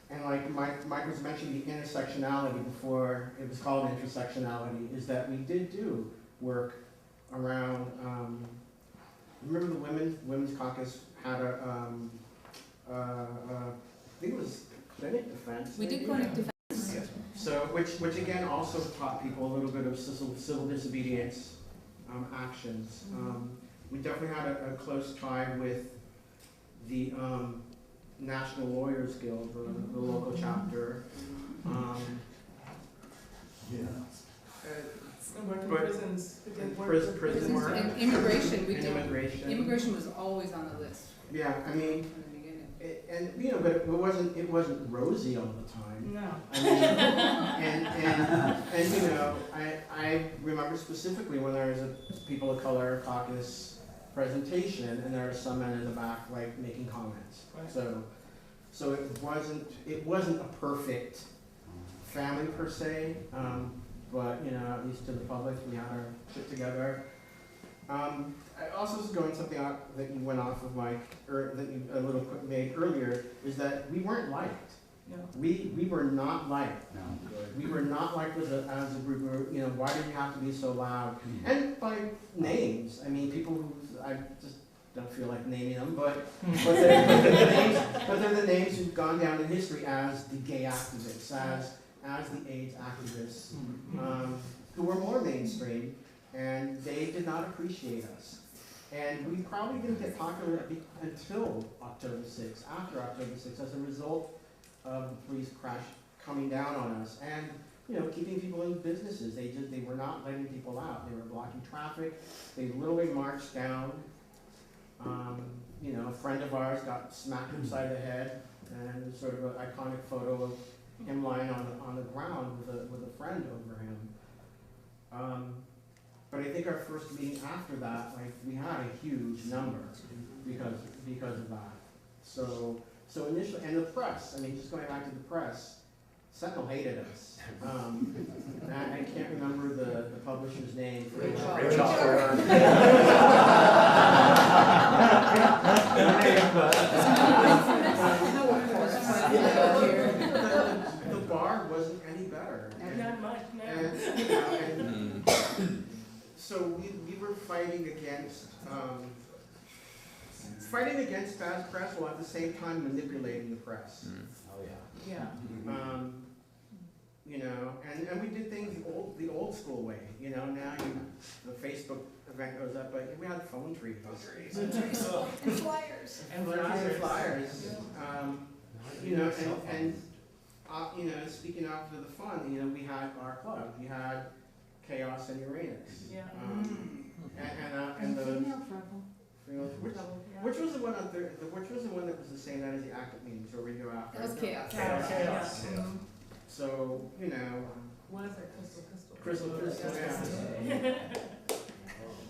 And like Mike was mentioning the intersectionality before it was called intersectionality, is that we did do work around remember the women's caucus had I think it was clinic defense. We did clinic defense. So, which again also taught people a little bit of civil disobedience actions. We definitely had a close tie with the National Lawyers Guild, the local chapter. Work in But prisons. We did work prison with prison work. And immigration, we And did. immigration. Immigration was always on the list Yeah, I mean, from the beginning. and you know, but it wasn't rosy all the time. No. I mean, and you know, I remember specifically when there was a People of Color caucus presentation, and there were some men in the back like making comments. Right. So it wasn't a perfect family per se, but you know, at least to the public, we had our shit together. I also was going something out that you went off of, Mike, or that you a little quick made earlier, is that we weren't liked. No. We were not liked. No. We were not liked as a group. We were, you know, why did you have to be so loud? And by names, I mean people who I just don't feel like naming them, but they're the names who've gone down in history as the gay activists, as the AIDS activists, who were more mainstream, and they did not appreciate us. And we probably didn't get popular until October 6th, after October 6th, as a result of the police crash coming down on us and, you know, keeping people in businesses. They were not letting people out. They were blocking traffic. They literally marched down. You know, a friend of ours got smacked upside the head, and there's sort of an iconic photo of him lying on the ground with a friend over him. But I think our first meeting after that, like, we had a huge number because of that. So initially, and the press, I mean, just going back to the press, Sentinel hated us. I can't remember the publisher's name. Rachel. The bar wasn't any better. Not much, no. And, you know, and so we were fighting against bad press while at the same time manipulating the press. Oh, yeah. Yeah. You know, and we did things the old school way. You know, now the Facebook event goes up, but we had phone trees. And flyers. And flyers. You know, and you know, speaking out for the fun, you know, we had our club. We had Chaos and Uranus. Yeah. And the Female trouble. which was the one which was the one that was the same night as the active meetings, where we go after? That was Chaos. Chaos. Yeah. So, you know. What is that? Crystal. Crystal, yeah.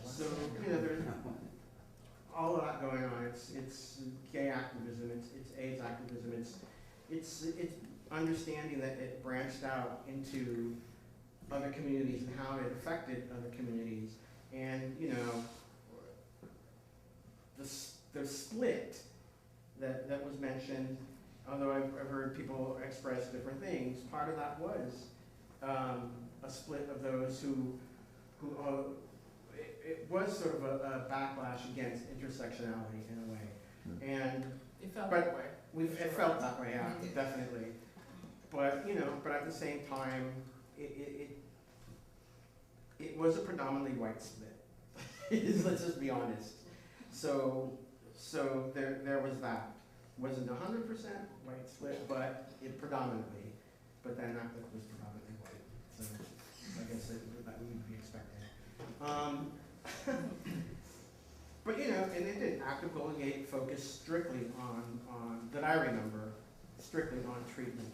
So, you know, there's all of that going on. It's gay activism, it's AIDS activism, it's understanding that it branched out into other communities and how it affected other communities. And, you know, the split that was mentioned, although I've heard people express different things, part of that was a split of those who it was sort of a backlash against intersectionality in a way. And it felt that way. It felt that way, yeah, definitely. But, you know, but at the same time, it was a predominantly white split. Let's just be honest. So there was that. Wasn't 100% white split, but it predominantly. But then that was predominantly white. So I guess that we would be expecting. But you know, and it did. Active Golden Gate focused strictly on that I remember, strictly on treatment.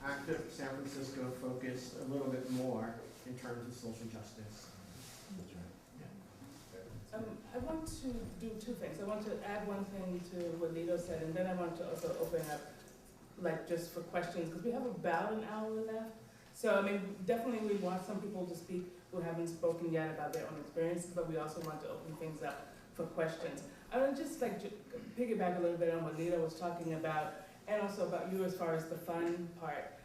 Active San Francisco focused a little bit more in terms of social justice. I want to do two things. I want to add one thing to what Lito said, and then I want to also open up, like, just for questions, because we have about an hour left. So, I mean, definitely we want some people to speak who haven't spoken yet about their own experiences, but we also want to open things up for questions. I want to just, like, piggyback a little bit on what Lito was talking about, and also about you as far as the fun part.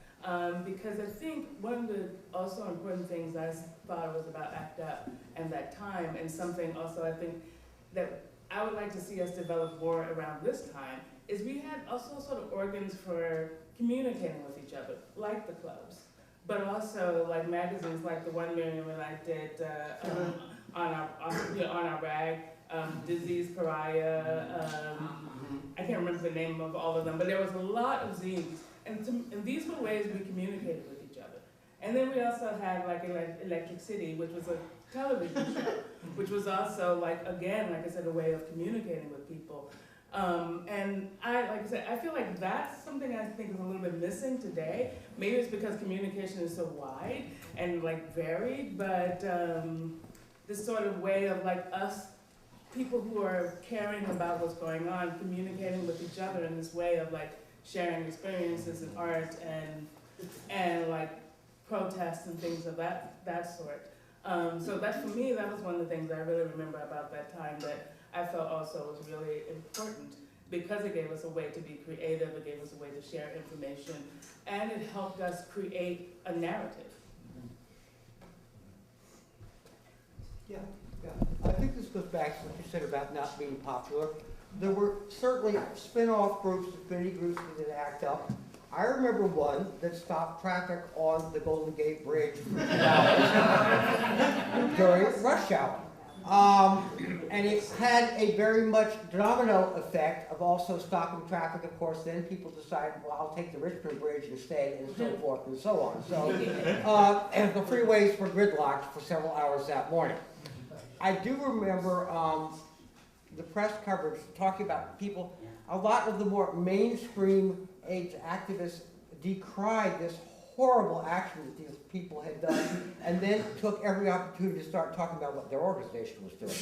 Because I think one of the also important things I thought was about ACT UP and that time, and something also I think that I would like to see us develop more around this time is we had also sort of organs for communicating with each other, like the clubs, but also like magazines like the one Miriam and I did on our rag, Disease Pariah, I can't remember the name of all of them, but there was a lot of zines, and these were ways we communicated with each other. And then we also had like Electric City, which was a television show, which was also like, again, like I said, a way of communicating with people. And like I said, I feel like that's something I think is a little bit missing today. Maybe it's because communication is so wide and like varied, but this sort of way of like us, people who are caring about what's going on, communicating with each other in this way of like sharing experiences in art and like protests and things of that sort. So that for me, that was one of the things I really remember about that time that I felt also was really important because it gave us a way to be creative, it gave us a way to share information, and it helped us create a narrative. Yeah. I think this goes back to what you said about not being popular. There were certainly spin-off groups, affinity groups that did ACT UP. I remember one that stopped traffic on the Golden Gate Bridge for 2 hours during rush hour. And it had a very much domino effect of also stopping traffic. Of course, then people decided, well, I'll take the Richmond Bridge instead, and so forth and so on. So, and the freeways were gridlocked for several hours that morning. I do remember the press coverage talking about people, a lot of the more mainstream AIDS activists decried this horrible action that these people had done, and then took every opportunity to start talking about what their organization was doing.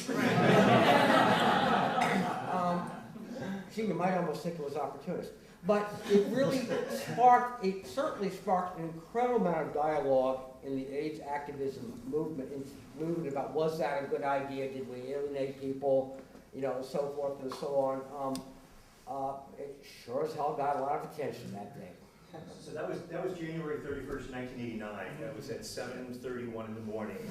Gee, you might almost think it was opportunist. But it really sparked, it certainly sparked an incredible amount of dialogue in the AIDS activism movement about was that a good idea, did we alienate people, you know, and so forth and so on. It sure as hell got a lot of attention that day. So that was January 31st, 1989. That was at 7:31 in the morning. It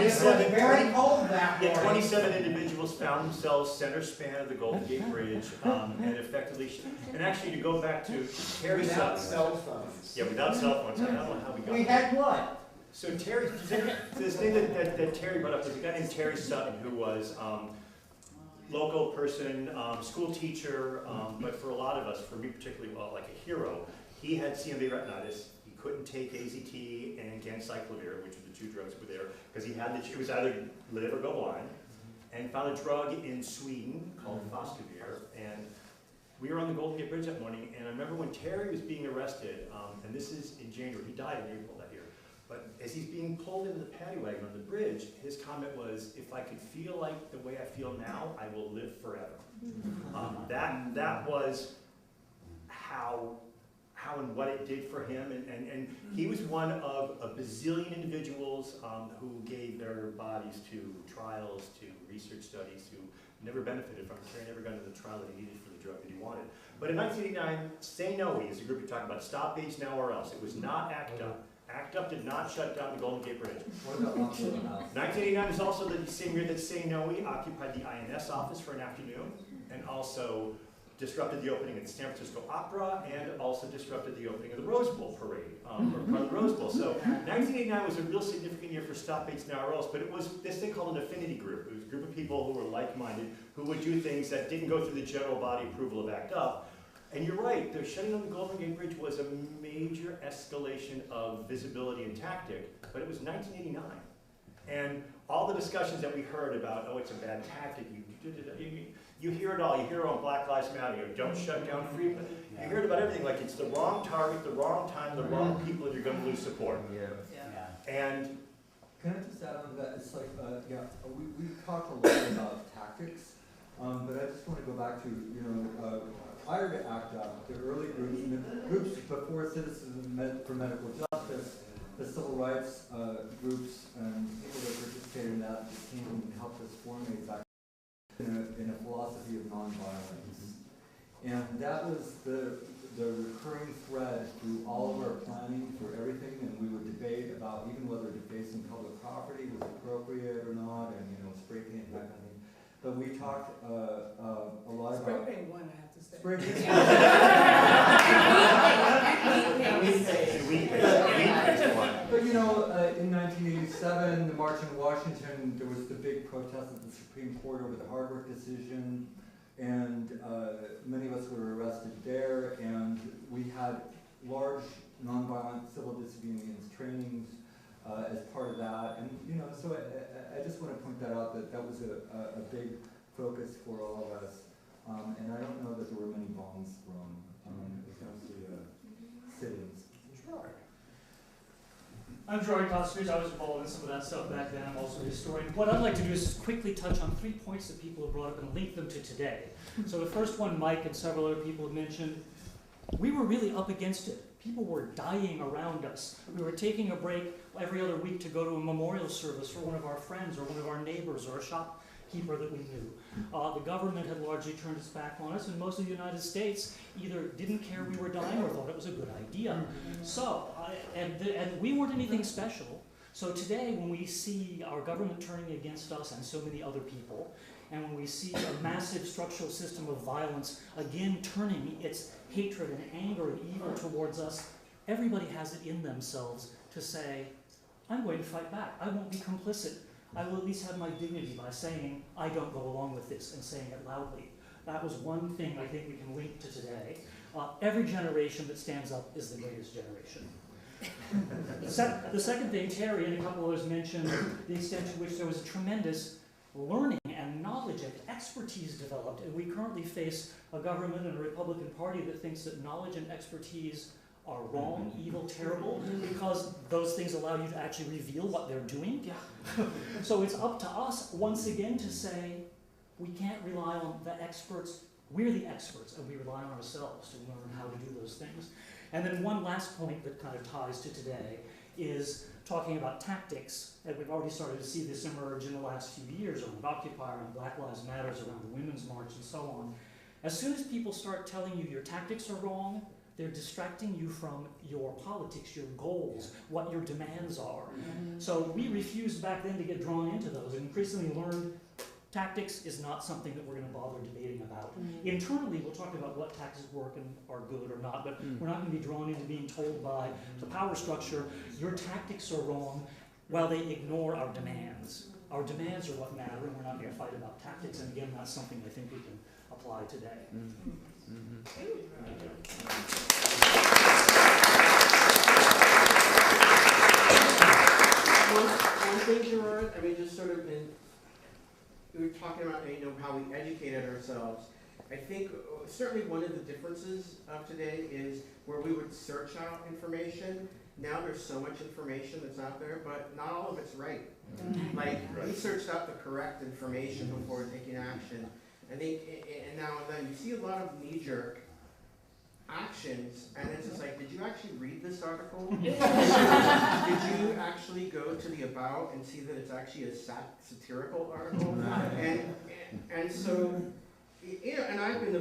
was very cold that morning. 27 individuals found themselves center span of the Golden Gate Bridge, and effectively, and actually to go back to Terry without Sutton. cell phones. Yeah, without cell phones. I don't know how we got We had what? So Terry, this thing that Terry brought up was a guy named Terry Sutton, who was local person, school teacher, but for a lot of us, for me particularly, well, like a hero. He had CMV retinitis. He couldn't take AZT and ganciclovir, which are the two drugs that were there, because he had it was either live or go blind, and found a drug in Sweden called Cofacilitated. And we were on the Golden Gate Bridge that morning, and I remember when Terry was being arrested, and this is in January, he died in April that year. But as he's being pulled into the paddy wagon on the bridge, his comment was, if I could feel like the way I feel now, I will live forever. That was how and what it did for him. And he was one of a bazillion individuals who gave their bodies to trials, to research studies, who never benefited from it. Terry never got into the trial that he needed for the drug that he wanted. But in 1989, Say No is a group you're talking about, Stop AIDS Now or Else. It was not ACT UP. ACT UP did not shut down the Golden Gate Bridge. 1989 is also the same year that Say No occupied the INS office for an afternoon, and also disrupted the opening of the San Francisco Opera, and also disrupted the opening of the Rose Bowl parade, or part of the Rose Bowl. So 1989 was a real significant year for Stop AIDS Now or Else, but it was this thing called an affinity group. It was a group of people who were like-minded, who would do things that didn't go through the general body approval of ACT UP. And you're right, the shutting down the Golden Gate Bridge was a major escalation of visibility and tactic, but it was 1989. And all the discussions that we heard about, oh, it's a bad tactic, you hear it all. You hear it on Black Lives Matter, don't shut down free. You hear it about everything, like it's the wrong target, the wrong time, the wrong people, and you're going to lose support. And can I just add on to that? It's like, we talked a lot about tactics, but I just want to go back to, prior to ACT UP, the early groups, and the groups before Citizens for Medical Justice, the civil rights groups and people that participated in that came and helped us formulate that in a philosophy of nonviolence. And that was the recurring thread through all of our planning for everything, and we would debate about even whether defacing public property was appropriate or not, and, you know, spray paint, that kind of thing. But we talked a lot Spray about. paint one, I have to say. Spray paint. But you know, in 1987, the March in Washington, there was the big protest at the Supreme Court over the Hardwick decision, and many of us were arrested there, and we had large nonviolent civil disobedience trainings as part of that, and you know, so I just want to point that out, that was a big focus for all of us, and I don't know that there were many bombs thrown. It was mostly sit-ins. Sure. I'm Gerard Kosovich. I was involved in some of that stuff back then. I'm also a historian. What I'd like to do is quickly touch on 3 points that people have brought up and link them to today. So the first one, Mike and several other people have mentioned, we were really up against it. People were dying around us. We were taking a break every other week to go to a memorial service for one of our friends or one of our neighbors or a shopkeeper that we knew. The government had largely turned its back on us, and most of the United States either didn't care we were dying or thought it was a good idea. So, and we weren't anything special. So today, when we see our government turning against us and so many other people, and when we see a massive structural system of violence again turning its hatred and anger and evil towards us, everybody has it in themselves to say, I'm going to fight back. I won't be complicit. I will at least have my dignity by saying, I don't go along with this, and saying it loudly. That was one thing I think we can link to today. Every generation that stands up is the greatest generation. The second thing, Terry and a couple others mentioned the extent to which there was a tremendous learning and knowledge and expertise developed, and we currently face a government and a Republican Party that thinks that knowledge and expertise are wrong, evil, terrible, because those things allow you to actually reveal what they're doing. Yeah. So it's up to us, once again, to say, we can't rely on the experts. We're the experts, and we rely on ourselves to learn how to do those things. And then one last point that kind of ties to today is talking about tactics, and we've already started to see this emerge in the last few years around Occupy, around Black Lives Matter, around the Women's March, and so on. As soon as people start telling you your tactics are wrong, they're distracting you from your politics, your goals, what your demands are. So we refused back then to get drawn into those, and increasingly learned tactics is not something that we're going to bother debating about. Internally, we'll talk about what tactics work and are good or not, but we're not going to be drawn into being told by the power structure, your tactics are wrong, while they ignore our demands. Our demands are what matter, and we're not going to fight about tactics, and again, that's something I think we can apply today. One thing, Gerard, I mean, just sort of we were talking about, you know, how we educated ourselves. I think certainly one of the differences of today is where we would search out information. Now there's so much information that's out there, but not all of it's right. Like, we searched out the correct information before taking action. I think, and now and then, you see a lot of knee-jerk actions, and it's just like, did you actually read this article? Did you actually go to the about and see that it's actually a satirical article? And so, you know, and I've been a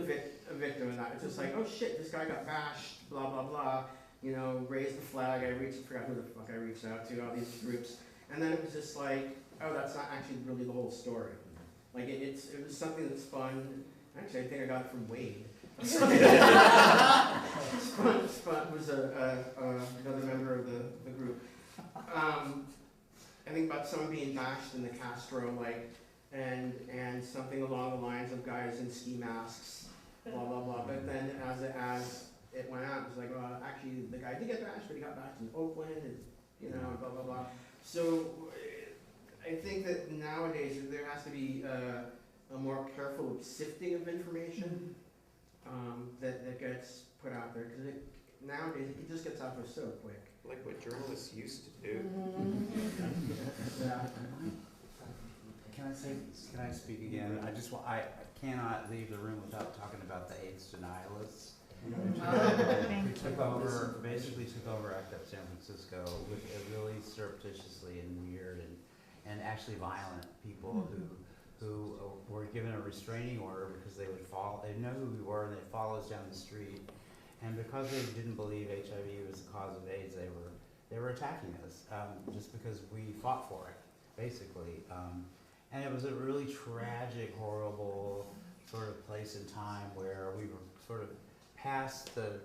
victim of that. It's just like, oh shit, this guy got bashed, blah, blah, blah. You know, raised the flag, I forgot who the fuck I reached out to, all these groups. And then it was just like, oh, that's not actually really the whole story. Like, it was something that's fun. Actually, I think I got it from Wade. Spud was another member of the group. I think about someone being bashed in the Castro, like, and something along the lines of guys in ski masks, blah, blah, blah. But then as it went out, it was like, well, actually, the guy did get bashed, but he got bashed in Oakland, and, you know, blah, blah, blah. So I think that nowadays there has to be a more careful sifting of information that gets put out there, because nowadays it just gets out there so quick. Like what journalists used to do. Yeah. Can I speak again? I cannot leave the room without talking about the AIDS denialists. Basically took over ACT UP San Francisco with a really surreptitiously and weird and actually violent people who were given a restraining order because they know who we were and they'd follow us down the street. And because they didn't believe HIV was the cause of AIDS, they were attacking us just because we fought for it, basically. And it was a really tragic, horrible sort of place and time where we were sort of past the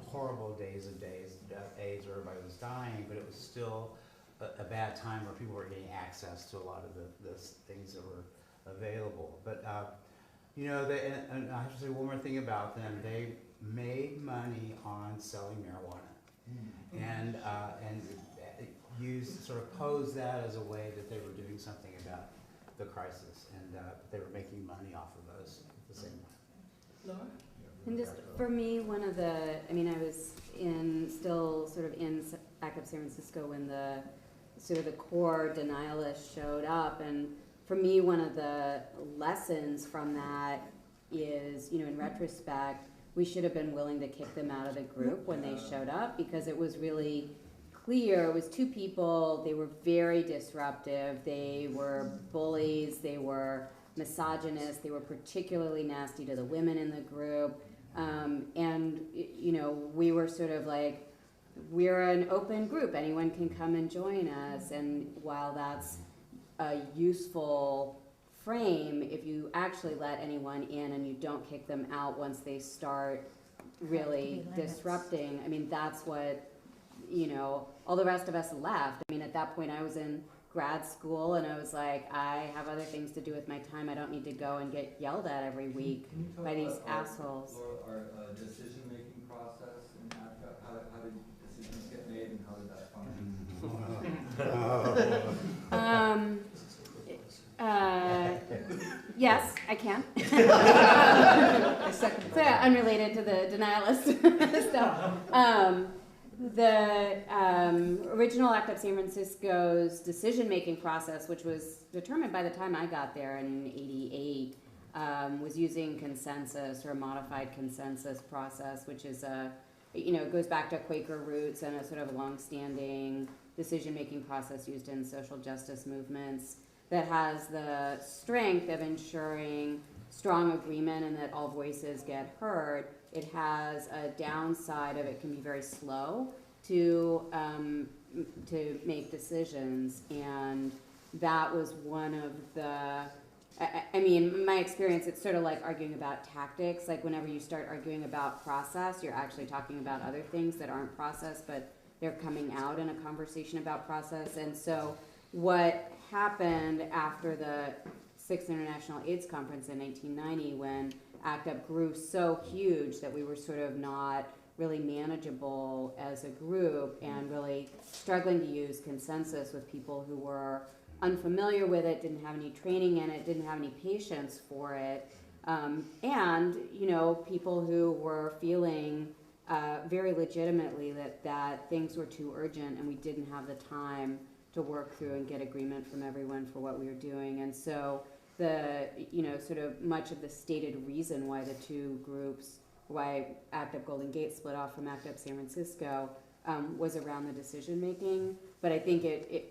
horrible days of AIDS where everybody was dying, but it was still a bad time where people were getting access to a lot of the things that were available. But you know, and I have to say one more thing about them. They made money on selling marijuana, and used sort of posed that as a way that they were doing something about the crisis, and they were making money off of us at the same time. Laura? And just for me, one of the, I mean, I was still sort of in ACT UP San Francisco when the sort of the core denialists showed up, and for me, one of the lessons from that is, you know, in retrospect, we should have been willing to kick them out of the group when they showed up, because it was really clear. It was two people. They were very disruptive. They were bullies. They were misogynist. They were particularly nasty to the women in the group. And, you know, we were sort of like, we're an open group. Anyone can come and join us. And while that's a useful frame, if you actually let anyone in and you don't kick them out once they start really disrupting, I mean, that's what, you know, all the rest of us left. I mean, at that point I was in grad school and I was like, I have other things to do with my time. I don't need to go and get yelled at every week by these assholes. Our decision-making process in ACT UP, how did decisions get made and how did that function? Yes, I can. So, unrelated to the denialist stuff. The original ACT UP San Francisco's decision-making process, which was determined by the time I got there in '88, was using consensus or a modified consensus process, which is you know, it goes back to Quaker roots and a sort of long-standing decision-making process used in social justice movements that has the strength of ensuring strong agreement and that all voices get heard. It has a downside of it can be very slow to make decisions, and that was one of the, I mean, my experience, it's sort of like arguing about tactics. Like whenever you start arguing about process, you're actually talking about other things that aren't process, but they're coming out in a conversation about process. And so what happened after the 6th International AIDS Conference in 1990, when ACT UP grew so huge that we were sort of not really manageable as a group and really struggling to use consensus with people who were unfamiliar with it, didn't have any training in it, didn't have any patience for it, and, you know, people who were feeling very legitimately that things were too urgent and we didn't have the time to work through and get agreement from everyone for what we were doing. And so the, you know, sort of much of the stated reason why the two groups, why ACT UP Golden Gate split off from ACT UP San Francisco was around the decision making. But I think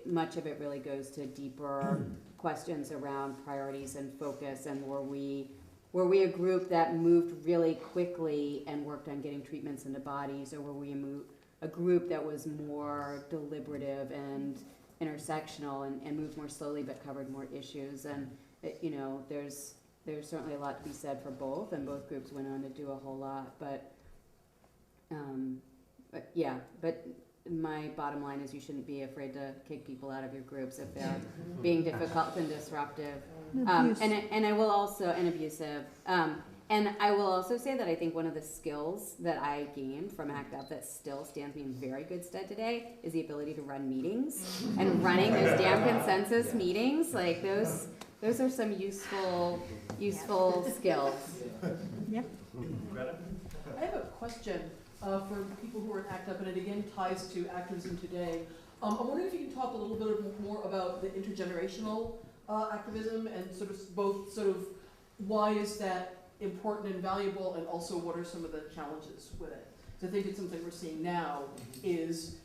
much of it really goes to deeper questions around priorities and focus, and were we a group that moved really quickly and worked on getting treatments into bodies, or were we a group that was more deliberative and intersectional and moved more slowly but covered more issues? And you know, there's certainly a lot to be said for both, and both groups went on to do a whole lot. But yeah, but my bottom line is you shouldn't be afraid to kick people out of your groups if they're being difficult and disruptive. And I will also, and abusive. And I will also say that I think one of the skills that I gained from ACT UP that still stands me in very good stead today is the ability to run meetings. And running those damn consensus meetings, like those are some useful skills. Yeah. I have a question for people who are in ACT UP, and it again ties to activism today. I'm wondering if you can talk a little bit more about the intergenerational activism, and both why is that important and valuable, and also what are some of the challenges with it. So I think it's something we're seeing now is,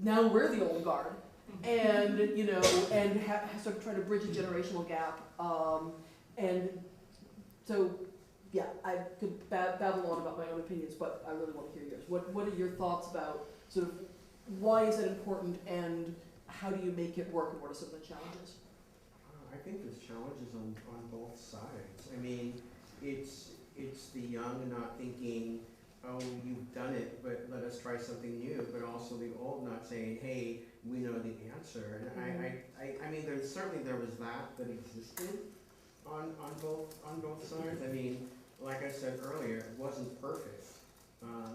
now we're the old guard, and you know, and sort of try to bridge a generational gap, and so yeah, I could babble on about my own opinions, but I really want to hear yours. What are your thoughts about sort of why is it important and how do you make it work and what are some of the challenges? I think there's challenges on both sides. I mean, it's the young not thinking, oh, you've done it, but let us try something new, but also the old not saying, hey, we know the answer. And I mean, there was that existed on both sides. I mean, like I said earlier, it wasn't perfect.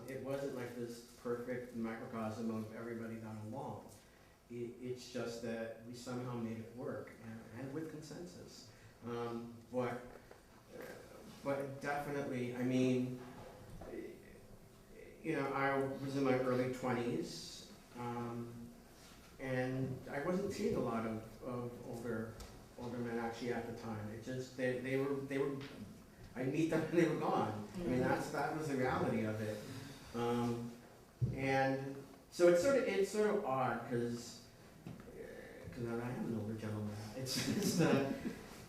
It wasn't like this perfect microcosm of everybody got along. It's just that we somehow made it work, and with consensus. But definitely, I mean, you know, I was in my early 20s, and I wasn't seeing a lot of older men actually at the time. It just they were. I'd meet them and they were gone. I mean, that was the reality of it. And so it's sort of odd because I am an older gentleman. It's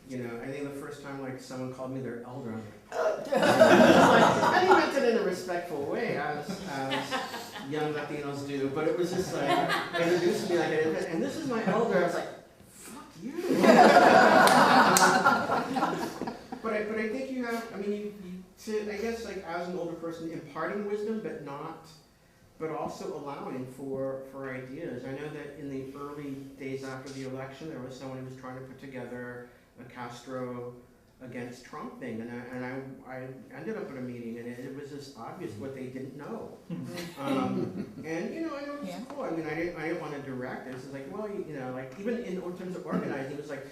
you know, I think the first time like someone called me their elder, I'm like, I didn't meant it in a respectful way, as young Latinos do, but it was just like introduced me like, and this is my elder. I was like, fuck you. But I think you have. I mean, I guess like as an older person, imparting wisdom, but also allowing for ideas. I know that in the early days after the election, there was someone who was trying to put together a Castro against Trump thing, and I ended up at a meeting, and it was just obvious what they didn't know. And you know, I know it's cool. I mean, I didn't want to direct it. It's just like, well, you know, like even in terms of organizing, it was like,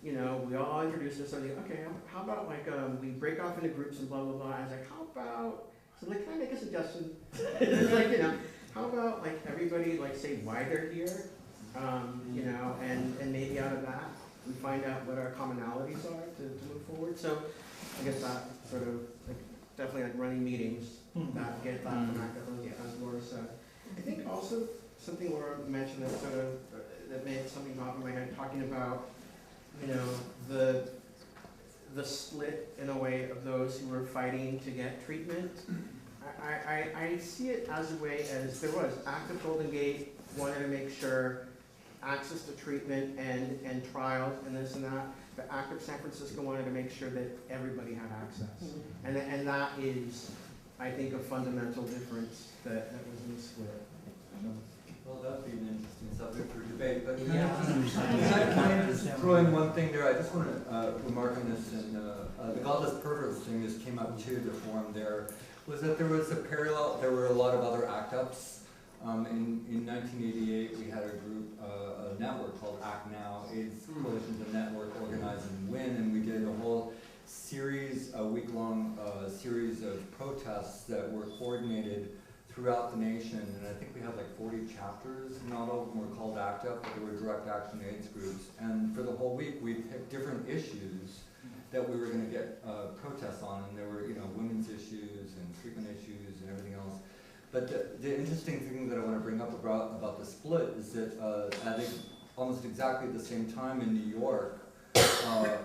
you know, we all introduced ourselves. Like, okay, how about like we break off into groups and blah blah blah. I was like, how about? So like, can I make a suggestion? Like, you know, how about like everybody like say why they're here, you know, and maybe out of that we find out what our commonalities are to move forward. So I guess that sort of like definitely like running meetings that get that from as Laura said. I think also something Laura mentioned that sort of that made something pop in my head talking about, you know, the split in a way of those who were fighting to get treatment. I see it as a way as there was active Golden Gate wanted to make sure access to treatment and trials and this and that. But active San Francisco wanted to make sure that everybody had access. And that is, I think, a fundamental difference that was in the split. So. Well, that would be an interesting subject for debate, but can I just throw in one thing there? I just want to remark on this, and the godless perverts thing just came up too, the forum there, was that there was a parallel, there were a lot of other ACT-UPs. In 1988, we had a group, a network called Act Now, AIDS Coalition to Network, Organize and Win, and we did a whole series, a week-long series of protests that were coordinated throughout the nation, and I think we had like 40 chapters. Not all of them were called ACT UP, but they were direct action AIDS groups. And for the whole week, we picked different issues that we were going to get protests on, and there were, you know, women's issues and treatment issues and everything else. But the interesting thing that I want to bring up about the split is that I think almost exactly at the same time in New York, the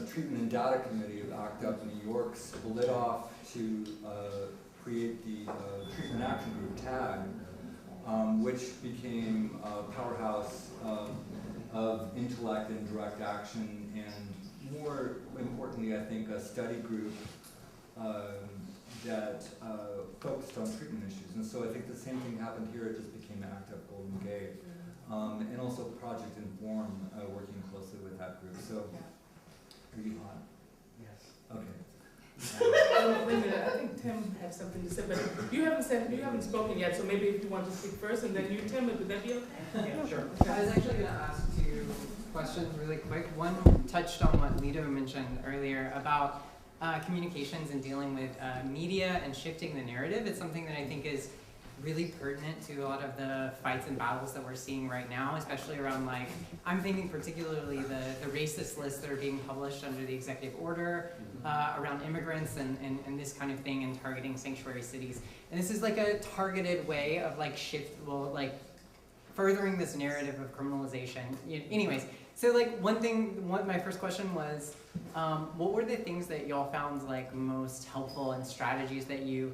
Treatment and Data Committee of ACT UP in New York split off to create the Treatment Action Group, TAG, which became a powerhouse of intellect and direct action, and more importantly, I think, a study group that focused on treatment issues. And so I think the same thing happened here. It just became ACT UP Golden Gate. And also Project Inform, working closely with that group. So, are you hot? Yes. Okay. Wait a minute, I think Tim had something to say, but you haven't spoken yet, so maybe if you want to speak first, and then you, Tim, would that be okay? Yeah, sure. I was actually going to ask two questions really quick. One touched on what Lito mentioned earlier about communications and dealing with media and shifting the narrative. It's something that I think is really pertinent to a lot of the fights and battles that we're seeing right now, especially around, like, I'm thinking particularly the racist lists that are being published under the executive order around immigrants and this kind of thing, and targeting sanctuary cities. And this is like a targeted way of like furthering this narrative of criminalization. Anyways, So like my first question was, what were the things that y'all found like most helpful and strategies that you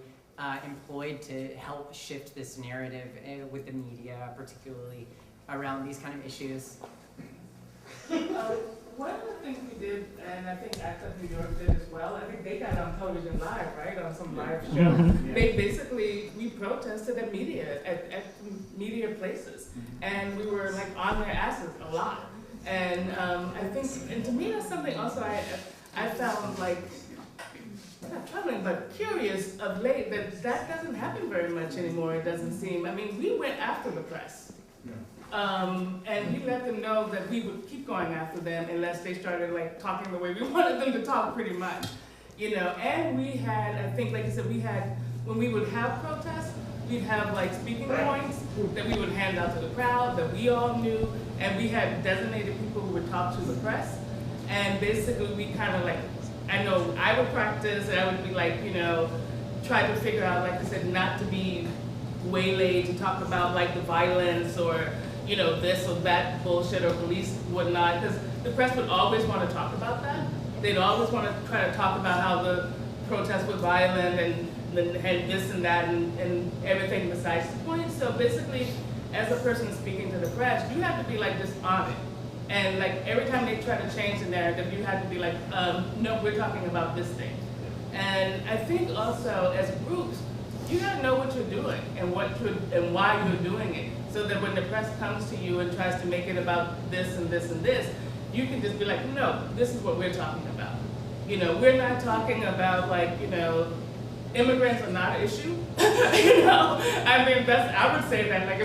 employed to help shift this narrative with the media, particularly around these kind of issues? One of the things we did, and I think ACT UP New York did as well, I think they got on television live, right, on some live show. Mm-hmm. They we protested at media places, and we were like on their asses a lot. And I think, and to me that's something also I found like, not troubling, but curious of late that doesn't happen very much anymore, it doesn't seem. I mean, we went after the press. And we let them know that we would keep going after them unless they started like talking the way we wanted them to talk, pretty much, you know. And we had, I think, like I said, when we would have protests, we'd have like speaking points that we would hand out to the crowd that we all knew, and we had designated people who would talk to the press. And basically, we kind of like, I know I would practice, and I would be like, you know, try to figure out, like I said, not to be waylaid to talk about like the violence or, you know, this or that bullshit or police whatnot, because the press would always want to talk about that. They'd always want to try to talk about how the protests were violent and this and that and everything besides the point. So basically, as a person speaking to the press, you have to be like just on it. And like every time they try to change the narrative, you have to be like, no, we're talking about this thing. And I think also as groups, you gotta know what you're doing and why you're doing it. So that when the press comes to you and tries to make it about this and this and this, you can just be like, no, this is what we're talking about. You know, we're not talking about like, you know, immigrants are not an issue. You know, I mean, I would say that like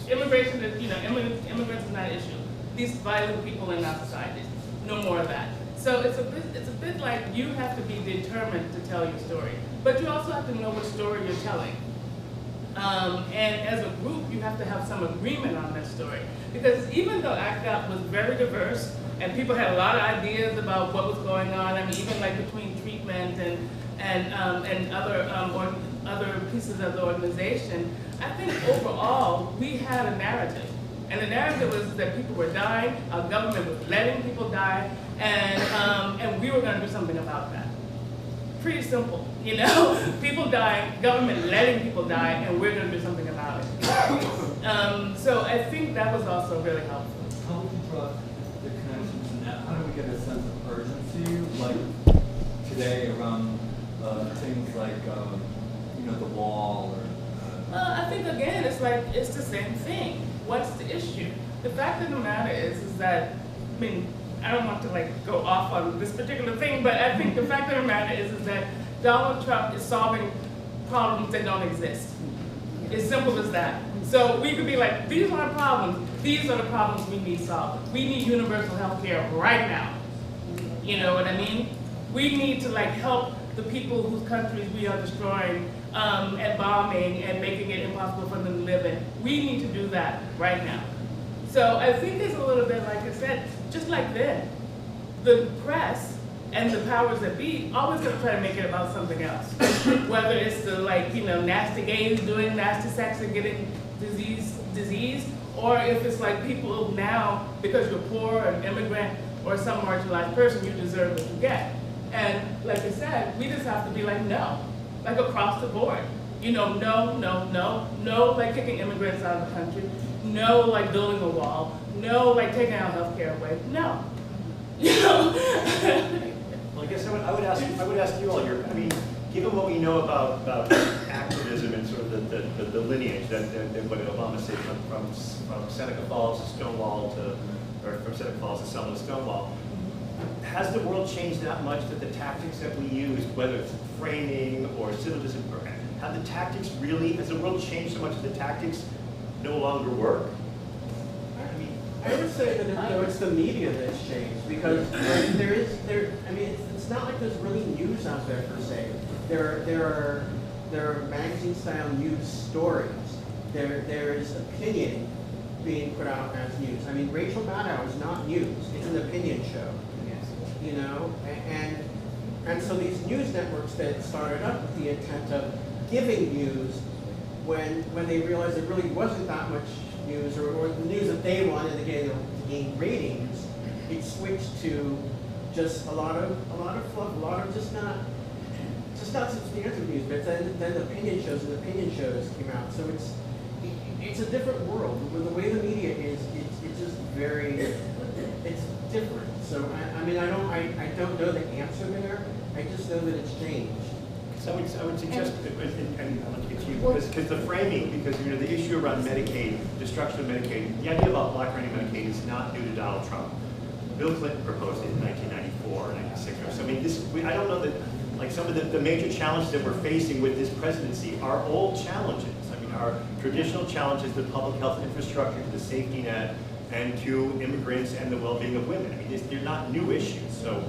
immigration is, you know, immigrants is not an issue. These violent people in our societies, no more of that. So it's a bit like you have to be determined to tell your story, but you also have to know what story you're telling. And as a group, you have to have some agreement on that story. Because even though ACT UP was very diverse, and people had a lot of ideas about what was going on, I mean, even like between treatment and other pieces of the organization, I think overall, we had a narrative. And the narrative was that people were dying, our government was letting people die, and we were gonna do something about that. Pretty simple, you know? People dying, government letting people die, and we're gonna do something about it. So I think that was also really helpful. How would you draw the connections in that? How do we get a sense of urgency, like today around things like, you know, the wall or? I think again, it's the same thing. What's the issue? The fact of the matter is that, I mean, I don't want to like go off on this particular thing, but I think the fact of the matter is that Donald Trump is solving problems that don't exist. It's simple as that. So we could be like, these aren't problems, these are the problems we need solved. We need universal health care right now. You know what I mean? We need to like help the people whose countries we are destroying and bombing and making it impossible for them to live in. We need to do that right now. So I think it's a little bit, like I said, just like then, the press and the powers that be always gonna try to make it about something else. Whether it's the like, you know, nasty gays doing nasty sex and getting disease, or if it's like people now, because you're poor, an immigrant, or some marginalized person, you deserve what you get. And like I said, we just have to be like, no, like across the board. You know, no, like kicking immigrants out of the country, no, like building a wall, no, like taking our health care away, no. You know? Well, I guess I would ask you all, I mean, given what we know about activism and sort of the lineage that what Obama said from Seneca Falls to Stonewall or from Seneca Falls to Selma to Stonewall, has the world changed that much that the tactics that we used, whether it's framing or civil disobedience, have the tactics really, has the world changed so much that the tactics no longer work? I would say that it's the media that's changed, because it's not like there's really news out there per se. There are magazine-style news stories. There is opinion being put out as news. I mean, Rachel Maddow is not news; it's an opinion show. You know, and so these news networks that started up with the intent of giving news when they realized it really wasn't that much news, or the news that they wanted to gain ratings, it switched to just a lot of fluff, a lot of just not substantive news, but then opinion shows came out. So it's a different world. With the way the media is, it's just very, it's different. So I mean, I don't know the answer there. I just know that it's changed. So I would suggest, and I'll get to you, because the framing, because the issue around Medicaid, destruction of Medicaid, the idea about block granting Medicaid is not new to Donald Trump. Bill Clinton proposed it in 1994 or 96 or so. I mean, I don't know that, like, some of the major challenges that we're facing with this presidency are old challenges. I mean, our traditional challenges to public health infrastructure, to the safety net, and to immigrants and the well-being of women. I mean, they're not new issues. So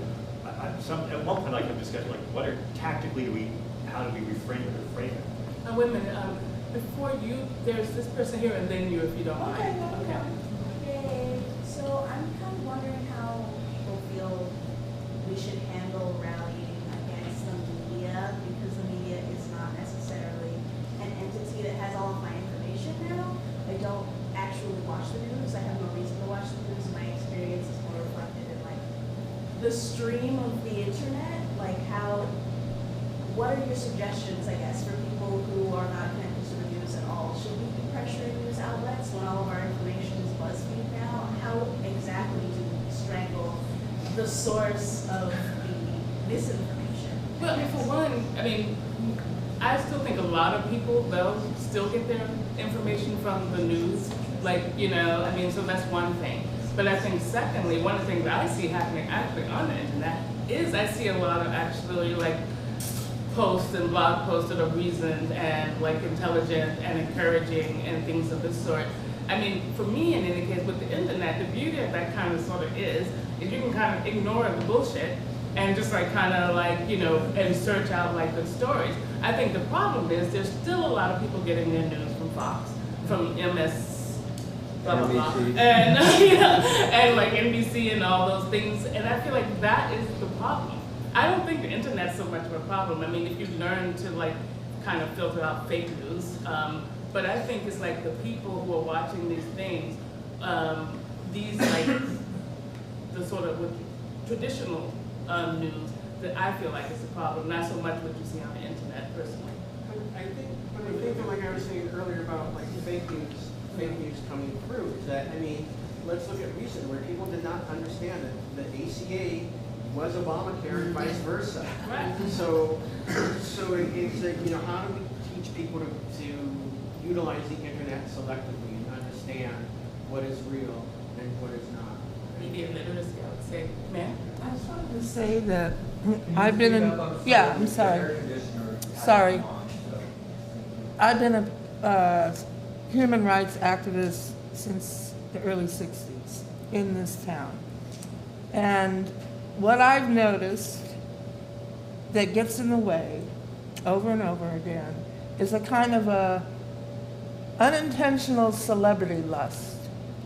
at one point, I'd like to have a discussion, like, how do we reframe it? Wait a minute, before you, there's this person here, and then you, if you don't mind. Okay. So I'm kind of wondering how people feel we should handle rallying against the media, because the media is not necessarily an entity that has all of my information now. I don't actually watch the news. I have no reason to watch the news. My experience is more reflected in like the stream of the internet. Like what are your suggestions, I guess, for people who are not connected to the news at all? Should we be pressuring news outlets when all of our information is BuzzFeed now? How exactly do we strangle the source of the misinformation? Well, for one, I still think a lot of people, they'll still get their information from the news. So that's one thing. But I think secondly, one of the things that I see happening actually on the internet is I see a lot of actually posts and blog posts that are reasoned and intelligent and encouraging and things of this sort. For me, in any case, with the internet, the beauty of that kind of sort of is you can kind of ignore the bullshit and just and search out good stories. I think the problem is there's still a lot of people getting their news from Fox, from MS, blah blah blah, and and NBC and all those things. And I feel like that is the problem. I don't think the internet's so much of a problem. If you learn to kind of filter out fake news, but I think it's the people who are watching these things, the sort of traditional news that I feel like is the problem, not so much what you see on the internet personally. I think that, I was saying earlier about fake news coming through, is that let's look at recent where people did not understand that the ACA was Obamacare and vice versa. Right. So it's how do we teach people to utilize the internet selectively and understand what is real and what is not? Media literacy, I would say. Ma'am? I just wanted to say that I've been I'm sorry. Sorry. I've been a human rights activist since the early 60s in this town. And what I've noticed that gets in the way over and over again is a kind of a unintentional celebrity lust,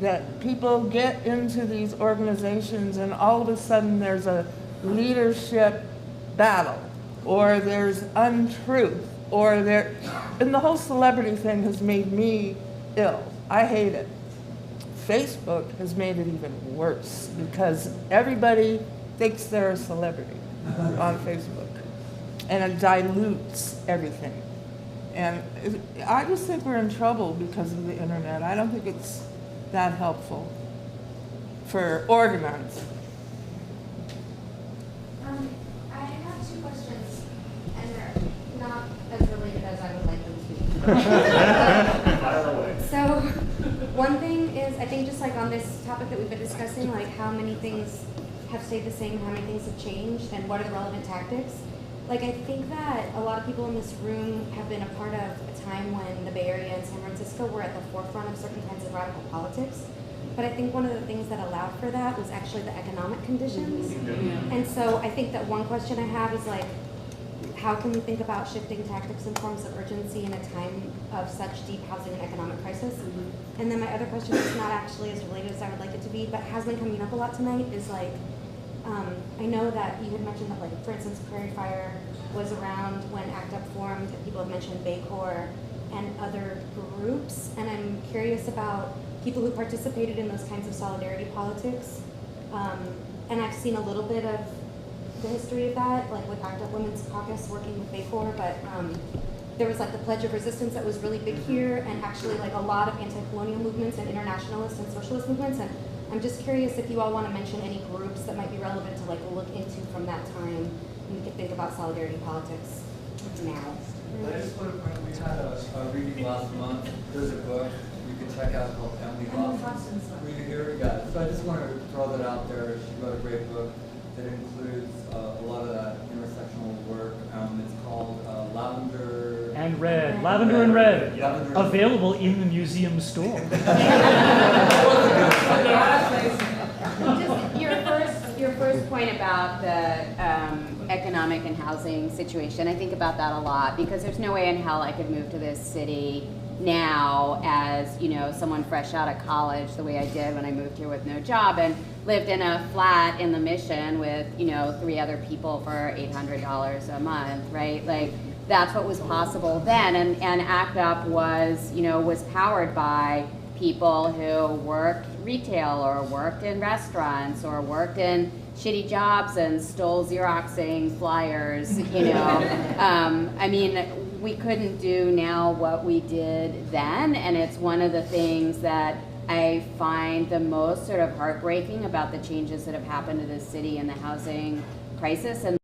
that people get into these organizations and all of a sudden there's a leadership battle, or there's untruth, and the whole celebrity thing has made me ill. I hate it. Facebook has made it even worse because everybody thinks they're a celebrity on Facebook, and it dilutes everything. And I just think we're in trouble because of the internet. I don't think it's that helpful for organizing. I have two questions, and they're not as related as I would like them to be. Fire away. So, one thing is, I think just on this topic that we've been discussing, how many things have stayed the same, how many things have changed, and what are the relevant tactics. I think that a lot of people in this room have been a part of a time when the Bay Area and San Francisco were at the forefront of certain kinds of radical politics. But I think one of the things that allowed for that was actually the economic conditions. And so I think that one question I have is how can we think about shifting tactics and forms of urgency in a time of such deep housing and economic crisis? And then my other question is not actually as related as I would like it to be, but has been coming up a lot tonight, is I know that you had mentioned that, for instance, Prairie Fire was around when ACT UP formed, and people have mentioned Baycorp and other groups, and I'm curious about people who participated in those kinds of solidarity politics And I've seen a little bit of the history of that, like with ACT UP Women's Caucus working with BACOR, but there was like the Pledge of Resistance that was really big here, and actually like a lot of anti-colonial movements and internationalist and socialist movements. And I'm just curious if you all want to mention any groups that might be relevant to like look into from that time, and we could think about solidarity politics now. I just want to point out, we had a reading last month. There's a book you can check out called Emily Lawson's Read It Here. Yeah, so I just want to throw that out there. She wrote a great book that includes a lot of that intersectional work. It's called Lavender and Red. Lavender and Red. Yeah. Available in the museum store. Just your first point about the economic and housing situation, I think about that a lot, because there's no way in hell I could move to this city now as, you know, someone fresh out of college, the way I did when I moved here with no job and lived in a flat in the Mission with, you know, 3 other people for $800 a month, right? Like, that's what was possible then, and ACT UP was, you know, was powered by people who worked retail or worked in restaurants or worked in shitty jobs and stole Xeroxing flyers, you know. I mean, we couldn't do now what we did then, and it's one of the things that I find the most sort of heartbreaking about the changes that have happened to this city and the housing crisis and